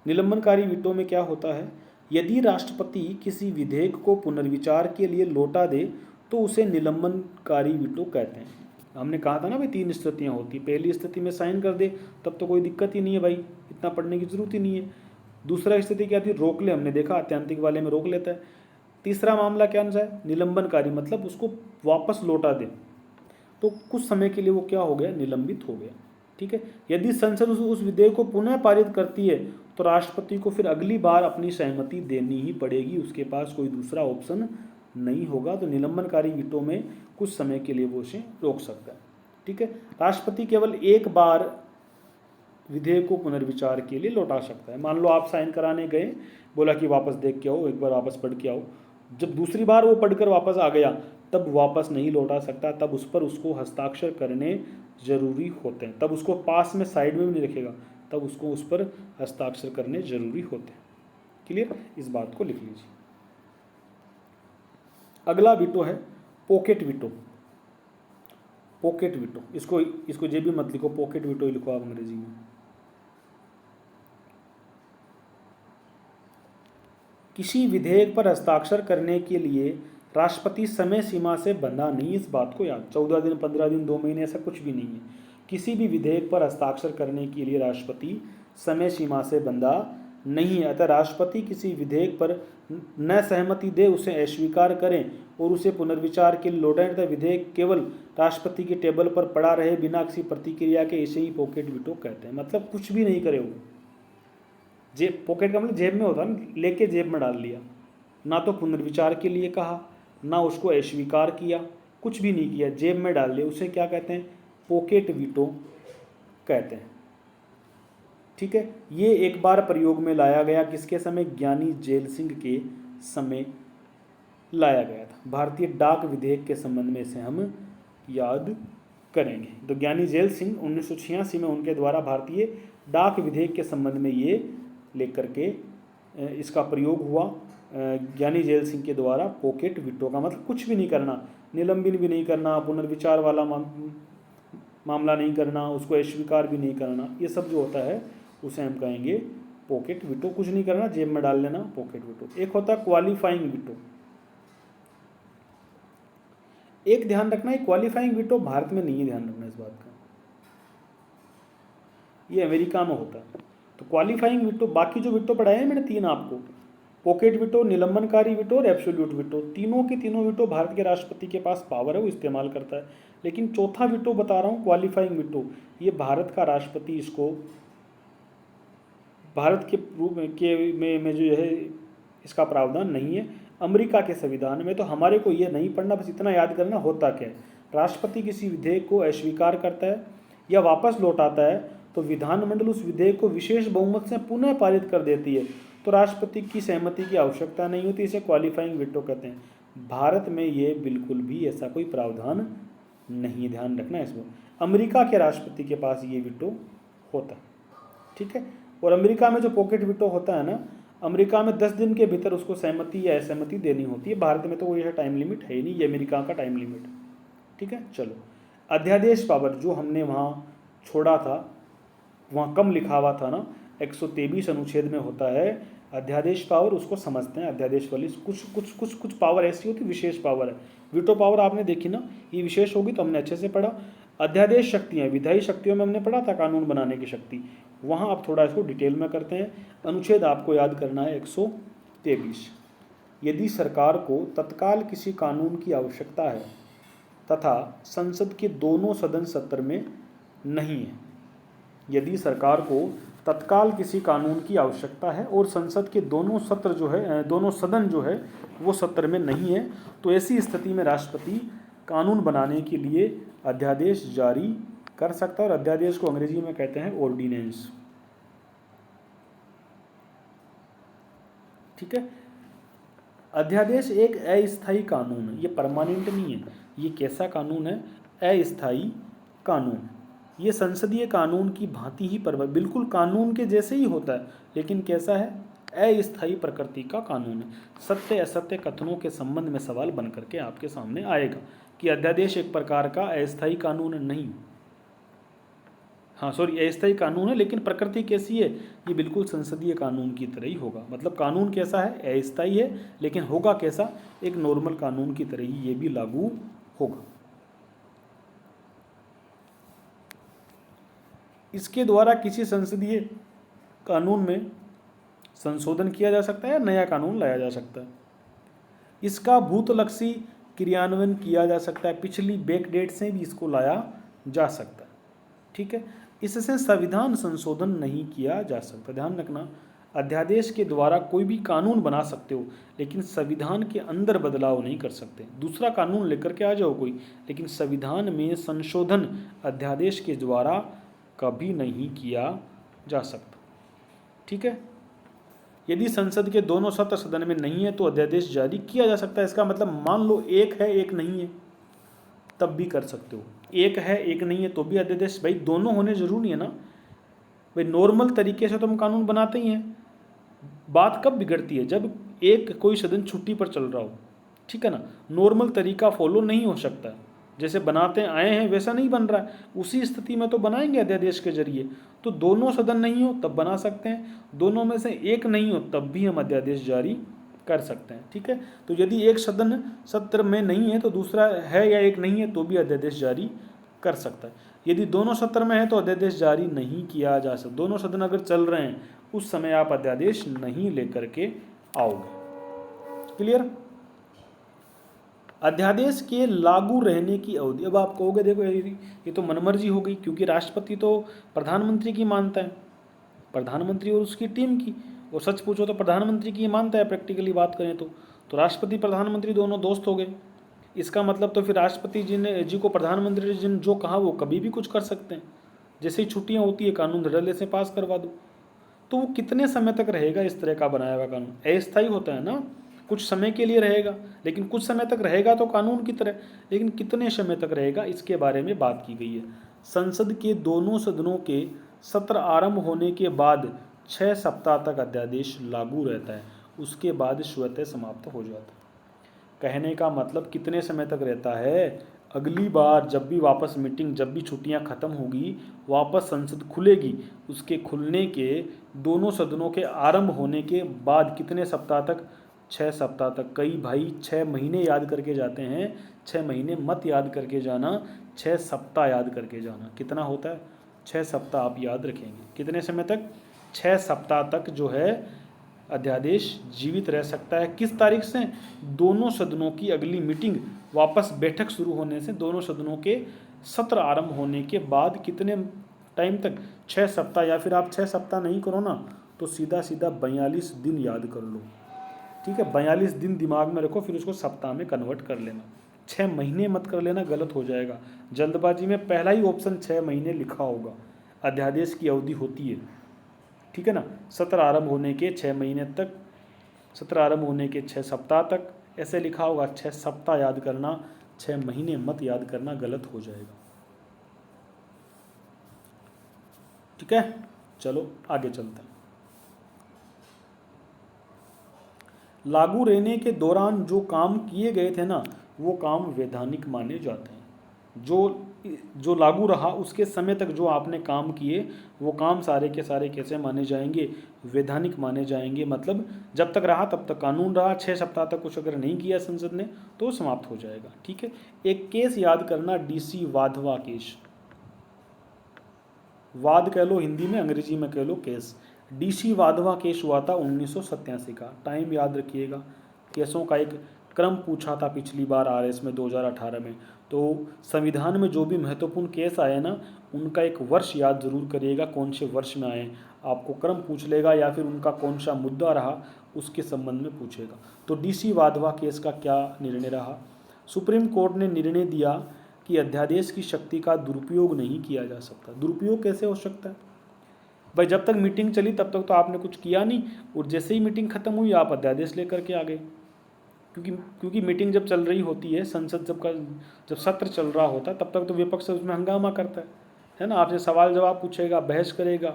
निलंबनकारी वीटो में क्या होता है, यदि राष्ट्रपति किसी विधेयक को पुनर्विचार के लिए लौटा दे तो उसे निलंबनकारी वीटो कहते हैं। हमने कहा था ना भाई 3 स्थितियां होती, पहली स्थिति में साइन कर दे तब तो कोई दिक्कत ही नहीं है भाई, इतना पढ़ने की जरूरत ही नहीं है। दूसरा स्थिति क्या थी, रोक ले, हमने देखा आत्यंतिक वाले में रोक लेता है। तीसरा मामला क्या है, निलंबनकारी, मतलब उसको वापस लौटा दे, तो कुछ समय के लिए वो क्या हो गया, निलंबित हो गया। ठीक है, यदि संसद उस विधेयक को पुनः पारित करती है तो राष्ट्रपति को फिर अगली बार अपनी सहमति देनी ही पड़ेगी, उसके पास कोई दूसरा ऑप्शन नहीं होगा। तो निलंबनकारी वीटो में कुछ समय के लिए वो उसे रोक सकता है। ठीक है, राष्ट्रपति केवल एक बार विधेयक को पुनर्विचार के लिए लौटा सकता है। मान लो आप साइन कराने गए, बोला कि वापस देख के आओ, एक बार वापस पढ़ के आओ, जब दूसरी बार वो पढ़कर वापस आ गया तब वापस नहीं लौटा सकता, तब उस पर उसको हस्ताक्षर करने जरूरी होते हैं। तब उसको पास में साइड में भी नहीं रखेगा, तब उसको उस पर हस्ताक्षर करने जरूरी होते हैं। क्लियर, इस बात को लिख लीजिए। अगला वीटो है पॉकेट वीटो। पॉकेट वीटो, इसको जे भी मत लिखो, पॉकेट वीटो ही लिखो आप अंग्रेजी में। किसी विधेयक पर हस्ताक्षर करने के लिए राष्ट्रपति समय सीमा से बंधा नहीं, इस बात को याद, 14 दिन, 15 दिन, 2 महीने, ऐसा कुछ भी नहीं है। किसी भी विधेयक पर हस्ताक्षर करने के लिए राष्ट्रपति समय सीमा से बंधा नहीं है। अतः राष्ट्रपति किसी विधेयक पर न सहमति दे, उसे अस्वीकार करें और उसे पुनर्विचार के लिए लौटाएं तथा विधेयक केवल राष्ट्रपति के टेबल पर पड़ा रहे बिना किसी प्रतिक्रिया के, इसे ही पॉकेट वीटो कहते हैं। मतलब कुछ भी नहीं करे वो, जेब, पॉकेट का मतलब जेब में होता है ना, लेके जेब में डाल लिया, ना तो पुनर्विचार के लिए कहा, ना उसको अस्वीकार किया, कुछ भी नहीं किया, जेब में डाल लिया, उसे क्या कहते हैं, पॉकेट वीटो कहते हैं। ठीक है, ये एक बार प्रयोग में लाया गया, किसके समय, ज्ञानी झैल सिंह के समय लाया गया था। भारतीय डाक विधेयक के संबंध में इसे हम याद करेंगे। तो ज्ञानी झैल सिंह 1986 में उनके द्वारा भारतीय डाक विधेयक के संबंध में ये लेकर के इसका प्रयोग हुआ, ज्ञानी झैल सिंह के द्वारा। पॉकेट वीटो का मतलब कुछ भी नहीं करना, निलंबन भी नहीं करना, पुनर्विचार वाला मामला नहीं करना, उसको अस्वीकार भी नहीं करना, ये सब जो होता है उसे हम कहेंगे पॉकेट वीटो। कुछ नहीं करना, जेब में डाल लेना, पॉकेट वीटो। एक होता है क्वालिफाइंग वीटो। एक ध्यान रखना है, क्वालिफाइंग वीटो भारत में नहीं है, ध्यान रखना इस बात का, ये अमेरिका में होता है। तो क्वालिफाइंग वीटो, बाकी जो वीटो पढ़ाए हैं मैंने 3 आपको, पॉकेट वीटो, निलंबनकारी वीटो और एब्सोल्यूट वीटो, तीनों के तीनों वीटो भारत के राष्ट्रपति के पास पावर है, वो इस्तेमाल करता है। लेकिन चौथा वीटो बता रहा हूँ, क्वालिफाइंग वीटो, ये भारत का राष्ट्रपति इसको भारत के रूप में जो है इसका प्रावधान नहीं है। अमेरिका के संविधान में, तो हमारे को ये नहीं पढ़ना, बस इतना याद करना होता क्या है। राष्ट्रपति किसी विधेयक को अस्वीकार करता है या वापस लौटाता है तो विधानमंडल उस विधेयक को विशेष बहुमत से पुनः पारित कर देती है, तो राष्ट्रपति की सहमति की आवश्यकता नहीं होती, इसे क्वालिफाइंग वीटो कहते हैं। भारत में ये बिल्कुल भी ऐसा कोई प्रावधान नहीं, ध्यान रखना इसमें। अमेरिका के राष्ट्रपति के पास ये वीटो होता है। ठीक है, और अमेरिका में जो पॉकेट वीटो होता है ना, अमेरिका में 10 दिन के भीतर उसको सहमति या असहमति देनी होती है। भारत में तो कोई ऐसा टाइम लिमिट है ही नहीं, ये अमेरिका का टाइम लिमिट। ठीक है, चलो अध्यादेश पावर जो हमने वहाँ छोड़ा था, वहाँ कम लिखा हुआ था ना, 123 अनुच्छेद में होता है अध्यादेश पावर, उसको समझते हैं। अध्यादेश वाली कुछ पावर ऐसी होती, विशेष पावर है। वीटो पावर आपने देखी ना, ये विशेष होगी तो हमने अच्छे से पढ़ा। अध्यादेश शक्तियाँ, विधायी शक्तियों में हमने पढ़ा था कानून बनाने की शक्ति, वहाँ आप थोड़ा इसको डिटेल में करते हैं। अनुच्छेद आपको याद करना है 123। यदि सरकार को तत्काल किसी कानून की आवश्यकता है तथा संसद के दोनों सदन सत्र में नहीं है, यदि सरकार को तत्काल किसी कानून की आवश्यकता है और संसद के दोनों सत्र जो है, दोनों सदन जो है वो सत्र में नहीं है, तो ऐसी स्थिति में राष्ट्रपति कानून बनाने के लिए अध्यादेश जारी कर सकता है। और अध्यादेश को अंग्रेजी में कहते हैं ऑर्डिनेंस। ठीक है, अध्यादेश एक अस्थायी कानून है, ये परमानेंट नहीं है। ये कैसा कानून है, अस्थायी कानून। ये संसदीय कानून की भांति ही बिल्कुल कानून के जैसे ही होता है, लेकिन कैसा है, अस्थायी प्रकृति का कानून है। सत्य असत्य कथनों के संबंध में सवाल बन करके आपके सामने आएगा। कि अध्यादेश एक प्रकार का अस्थायी कानून नहीं, हाँ सॉरी अस्थायी कानून है, लेकिन प्रकृति कैसी है, ये बिल्कुल संसदीय कानून की तरह ही होगा। मतलब कानून कैसा है, अस्थायी है, लेकिन होगा कैसा, एक नॉर्मल कानून की तरह ही ये भी लागू होगा। इसके द्वारा किसी संसदीय कानून में संशोधन किया जा सकता है या नया कानून लाया जा सकता है। इसका भूतलक्षी क्रियान्वयन किया जा सकता है, पिछली बैकडेट से भी इसको लाया जा सकता है। ठीक है, इससे संविधान संशोधन नहीं किया जा सकता। ध्यान रखना, अध्यादेश के द्वारा कोई भी कानून बना सकते हो, लेकिन संविधान के अंदर बदलाव नहीं कर सकते। दूसरा कानून लेकर के आ जाओ कोई, लेकिन संविधान में संशोधन अध्यादेश के द्वारा कभी नहीं किया जा सकता। ठीक है, यदि संसद के दोनों सत्र सदन में नहीं है तो अध्यादेश जारी किया जा सकता है। इसका मतलब मान लो एक है एक नहीं है, तब भी कर सकते हो। एक है एक नहीं है तो भी अध्यादेश, भाई दोनों होने जरूरी है ना भाई। नॉर्मल तरीके से तो हम कानून बनाते ही हैं। बात कब बिगड़ती है, जब एक कोई सदन छुट्टी पर चल रहा हो, ठीक है ना। नॉर्मल तरीका फॉलो नहीं हो सकता, जैसे बनाते आए हैं वैसा नहीं बन रहा है, उसी स्थिति में तो बनाएंगे अध्यादेश के जरिए। तो दोनों सदन नहीं हो तब बना सकते हैं, दोनों में से एक नहीं हो तब भी हम अध्यादेश जारी कर सकते हैं। ठीक है, तो यदि एक सदन सत्र में नहीं है तो दूसरा है या एक नहीं है तो भी अध्यादेश जारी कर सकता है। यदि दोनों सत्र में है तो अध्यादेश जारी नहीं किया जा सकता। दोनों सदन अगर चल रहे हैं उस समय आप अध्यादेश नहीं लेकर के आओगे। क्लियर। अध्यादेश के लागू रहने की अवधि, अब आप कहोगे देखो ये तो मनमर्जी हो गई, क्योंकि राष्ट्रपति तो प्रधानमंत्री की मानता है, प्रधानमंत्री और उसकी टीम की, और सच पूछो तो प्रधानमंत्री की मानता है प्रैक्टिकली बात करें तो राष्ट्रपति प्रधानमंत्री दोनों दोस्त हो गए। इसका मतलब तो फिर राष्ट्रपति जी को प्रधानमंत्री जी ने जो कहा वो कभी भी कुछ कर सकते हैं। जैसे ही छुट्टियां होती है कानून धड़ल्ले से पास करवा दो। तो वो कितने समय तक रहेगा इस तरह का बनाया हुआ कानून, अस्थायी होता है ना, कुछ समय के लिए रहेगा, लेकिन कुछ समय तक रहेगा तो कानून की तरह, लेकिन कितने समय तक रहेगा इसके बारे में बात की गई है। संसद के दोनों सदनों के सत्र आरंभ होने के बाद 6 सप्ताह तक अध्यादेश लागू रहता है, उसके बाद स्वतः समाप्त हो जाता है। कहने का मतलब कितने समय तक रहता है, अगली बार जब भी वापस मीटिंग, जब भी छुट्टियां खत्म होगी, वापस संसद खुलेगी, उसके खुलने के दोनों सदनों के आरंभ होने के बाद कितने सप्ताह तक, 6 सप्ताह तक। कई भाई 6 महीने याद करके जाते हैं, 6 महीने मत याद करके जाना, 6 सप्ताह याद करके जाना। कितना होता है, 6 सप्ताह आप याद रखेंगे। कितने समय तक, 6 सप्ताह तक जो है अध्यादेश जीवित रह सकता है। किस तारीख से, दोनों सदनों की अगली मीटिंग, वापस बैठक शुरू होने से दोनों सदनों के सत्र आरंभ होने के बाद कितने टाइम तक, 6 सप्ताह। या फिर आप 6 सप्ताह नहीं करो ना तो सीधा सीधा 42 दिन याद कर लो। ठीक है, 42 दिन दिमाग में रखो, फिर उसको सप्ताह में कन्वर्ट कर लेना। 6 महीने मत कर लेना, गलत हो जाएगा। जल्दबाजी में पहला ही ऑप्शन 6 महीने लिखा होगा, अध्यादेश की अवधि होती है, ठीक है ना। सत्र आरंभ होने के 6 महीने तक, सत्र आरंभ होने के 6 सप्ताह तक ऐसे लिखा होगा। 6 सप्ताह याद करना, 6 महीने मत याद करना, गलत हो जाएगा। ठीक है, चलो आगे चलते हैं। लागू रहने के दौरान जो काम किए गए थे ना, वो काम वैधानिक माने जाते हैं। जो लागू रहा उसके समय तक जो आपने काम किए वो काम सारे के सारे कैसे माने जाएंगे, वैधानिक माने जाएंगे। मतलब जब तक रहा तब तक कानून रहा, 6 सप्ताह तक कुछ अगर नहीं किया संसद ने तो समाप्त हो जाएगा। ठीक है, एक केस याद करना, डीसी वाधवा केस। वाद कह लो हिंदी में, अंग्रेजी में कह लो केस। डीसी वाधवा केस हुआ था 1987 का। टाइम याद रखिएगा। केसों का एक क्रम पूछा था पिछली बार आरएस में 2018 में। तो संविधान में जो भी महत्वपूर्ण केस आए ना, उनका एक वर्ष याद जरूर करिएगा, कौन से वर्ष में आए। आपको क्रम पूछ लेगा या फिर उनका कौन सा मुद्दा रहा उसके संबंध में पूछेगा। तो डीसी वाधवा केस का क्या निर्णय रहा, सुप्रीम कोर्ट ने निर्णय दिया कि अध्यादेश की शक्ति का दुरुपयोग नहीं किया जा सकता। दुरुपयोग कैसे हो सकता है भाई, जब तक मीटिंग चली तब तक तो आपने कुछ किया नहीं, और जैसे ही मीटिंग खत्म हुई आप अध्यादेश लेकर के आ गए। क्योंकि मीटिंग जब चल रही होती है, संसद जब सत्र चल रहा होता है, तब तक तो विपक्ष उसमें हंगामा करता है ना। आपसे सवाल जवाब पूछेगा, बहस करेगा,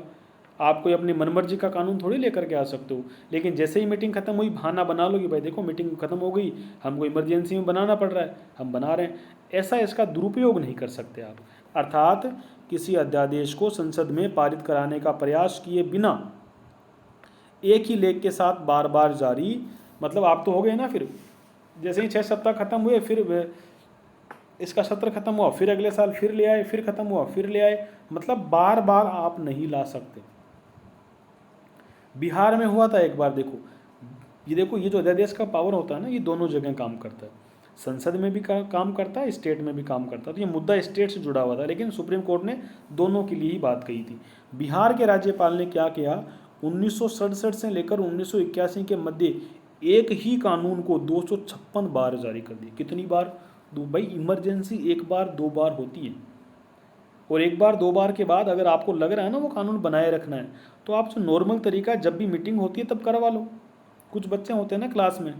आप कोई अपनी मनमर्जी का कानून थोड़ी लेकर के आ सकते हो। लेकिन जैसे ही मीटिंग खत्म हुई बहाना बना लो कि भाई देखो मीटिंग खत्म हो गई, हमको इमरजेंसी में बनाना पड़ रहा है, हम बना रहे हैं। ऐसा इसका दुरुपयोग नहीं कर सकते आप। अर्थात किसी अध्यादेश को संसद में पारित कराने का प्रयास किए बिना एक ही लेख के साथ बार बार जारी, मतलब आप तो हो गए ना, फिर जैसे ही 6 सप्ताह खत्म हुए फिर इसका सत्र खत्म हुआ, फिर अगले साल फिर ले आए, फिर खत्म हुआ फिर ले आए, मतलब बार बार आप नहीं ला सकते। बिहार में हुआ था एक बार, देखो ये जो अध्यादेश का पावर होता है ना, ये दोनों जगह काम करता है, संसद में भी काम करता है, स्टेट में भी काम करता है। तो ये मुद्दा स्टेट से जुड़ा हुआ था, लेकिन सुप्रीम कोर्ट ने दोनों के लिए ही बात कही थी। बिहार के राज्यपाल ने क्या किया, 1967 से लेकर 1981 के मध्य एक ही कानून को 256 बार जारी कर दिया। कितनी बार? भाई इमरजेंसी एक बार दो बार होती है, और एक बार दो बार के बाद अगर आपको लग रहा है ना वो कानून बनाए रखना है, तो आप जो नॉर्मल तरीका, जब भी मीटिंग होती है तब करवा लो। कुछ बच्चे होते हैं ना क्लास में,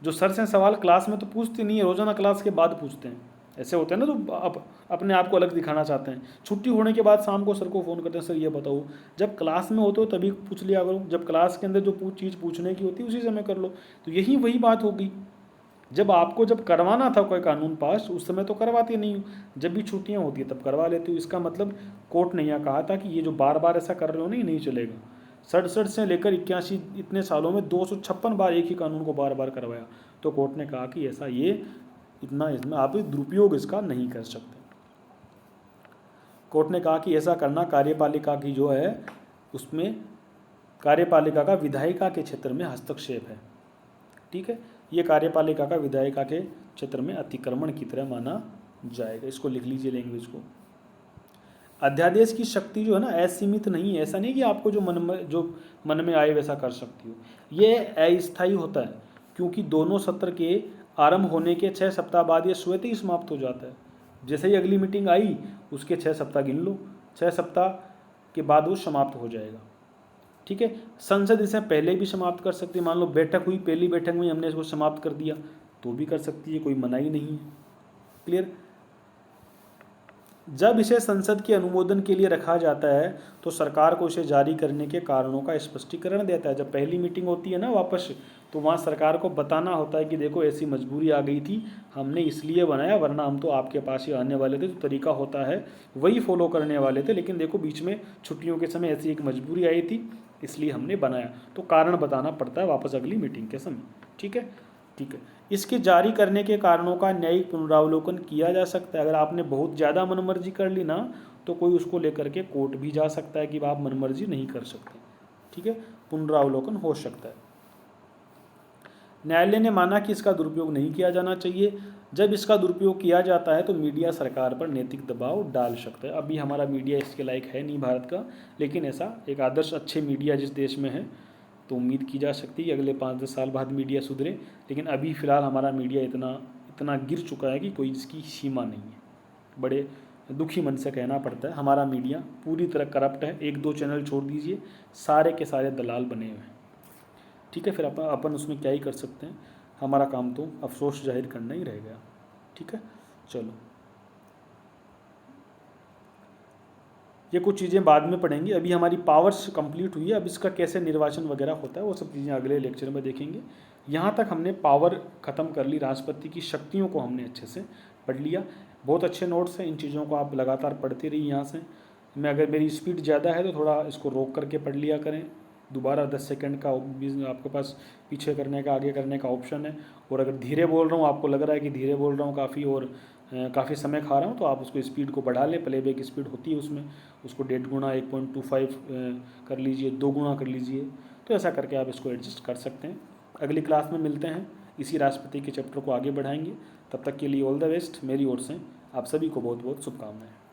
जो सर से सवाल क्लास में तो पूछते नहीं है, रोजाना क्लास के बाद पूछते हैं। ऐसे होते हैं ना जो अपने आप को अलग दिखाना चाहते हैं, छुट्टी होने के बाद शाम को सर को फ़ोन करते हैं, सर ये बताओ। जब क्लास में होते हो तभी पूछ लिया करो, जब क्लास के अंदर जो चीज़ पूछने की होती है उसी समय कर लो। तो यही वही बात होगी, जब करवाना था कोई कानून पास उस समय तो करवाते नहीं हो, जब भी छुट्टियां होती है तब करवा लेते हो। इसका मतलब कोर्ट ने यह कहा था कि ये जो बार बार ऐसा कर रहे हो नहीं चलेगा। 67 से लेकर 81 इतने सालों में 256 बार एक ही कानून को बार बार करवाया, तो कोर्ट ने कहा कि ऐसा इसमें आप दुरुपयोग इसका नहीं कर सकते। कोर्ट ने कहा कि ऐसा करना कार्यपालिका की जो है उसमें कार्यपालिका का विधायिका के क्षेत्र में हस्तक्षेप है। ठीक है, ये कार्यपालिका का विधायिका के क्षेत्र में अतिक्रमण की तरह माना जाएगा। इसको लिख लीजिए लैंग्वेज को। अध्यादेश की शक्ति जो है ना असीमित नहीं है, ऐसा नहीं कि आपको जो मन में आए वैसा कर सकती हो। ये अस्थायी होता है, क्योंकि दोनों सत्र के आरंभ होने के 6 सप्ताह बाद ये स्वतः ही समाप्त हो जाता है। जैसे ही अगली मीटिंग आई उसके 6 सप्ताह गिन लो, 6 सप्ताह के बाद वो समाप्त हो जाएगा। ठीक है, संसद इसे पहले भी समाप्त कर सकती है। मान लो बैठक हुई, पहली बैठक में हमने इसको समाप्त कर दिया तो भी कर सकती है, कोई मनाही नहीं है। क्लियर? जब इसे संसद के अनुमोदन के लिए रखा जाता है तो सरकार को इसे जारी करने के कारणों का स्पष्टीकरण देता है। जब पहली मीटिंग होती है ना वापस, तो वहाँ सरकार को बताना होता है कि देखो ऐसी मजबूरी आ गई थी, हमने इसलिए बनाया, वरना हम तो आपके पास ही आने वाले थे, जो तरीका होता है वही फॉलो करने वाले थे, लेकिन देखो बीच में छुट्टियों के समय ऐसी एक मजबूरी आई थी इसलिए हमने बनाया। तो कारण बताना पड़ता है वापस अगली मीटिंग के समय। ठीक है, ठीक है। इसके जारी करने के कारणों का न्यायिक पुनरावलोकन किया जा सकता है। अगर आपने बहुत ज़्यादा मनमर्जी कर ली ना तो कोई उसको लेकर के कोर्ट भी जा सकता है कि आप मनमर्जी नहीं कर सकते। ठीक है, पुनरावलोकन हो सकता है। न्यायालय ने माना कि इसका दुरुपयोग नहीं किया जाना चाहिए। जब इसका दुरुपयोग किया जाता है तो मीडिया सरकार पर नैतिक दबाव डाल सकता है। अभी हमारा मीडिया इसके लायक है नहीं भारत का, लेकिन ऐसा एक आदर्श अच्छे मीडिया जिस देश में है तो उम्मीद की जा सकती है कि अगले 5-10 साल बाद मीडिया सुधरे। लेकिन अभी फ़िलहाल हमारा मीडिया इतना गिर चुका है कि कोई इसकी सीमा नहीं है। बड़े दुखी मन से कहना पड़ता है, हमारा मीडिया पूरी तरह करप्ट है। 1-2 चैनल छोड़ दीजिए, सारे के सारे दलाल बने हुए हैं। ठीक है, फिर अपन उसमें क्या ही कर सकते हैं। हमारा काम तो अफसोस जाहिर करना ही रह गया। ठीक है, चलो ये कुछ चीज़ें बाद में पढ़ेंगे। अभी हमारी पावर्स कंप्लीट हुई है, अब इसका कैसे निर्वाचन वगैरह होता है वो सब चीज़ें अगले लेक्चर में देखेंगे। यहाँ तक हमने पावर ख़त्म कर ली, राष्ट्रपति की शक्तियों को हमने अच्छे से पढ़ लिया। बहुत अच्छे नोट्स हैं, इन चीज़ों को आप लगातार पढ़ते रहिए। यहाँ से अगर मेरी स्पीड ज़्यादा है तो थोड़ा इसको रोक करके पढ़ लिया करें। दोबारा 10 सेकंड का आपके पास पीछे करने का, आगे करने का ऑप्शन है। और अगर धीरे बोल रहा हूँ, आपको लग रहा है कि धीरे बोल रहा हूँ काफ़ी और काफ़ी समय खा रहा हूँ, तो आप उसको स्पीड को बढ़ा लें। प्लेबैक स्पीड होती है उसमें, उसको 1.5 गुना 1.25 कर लीजिए, 2 गुना कर लीजिए। तो ऐसा करके आप इसको एडजस्ट कर सकते हैं। अगली क्लास में मिलते हैं, इसी राष्ट्रपति के चैप्टर को आगे बढ़ाएंगे। तब तक के लिए ऑल द बेस्ट मेरी ओर से। आप सभी को बहुत बहुत शुभकामनाएं।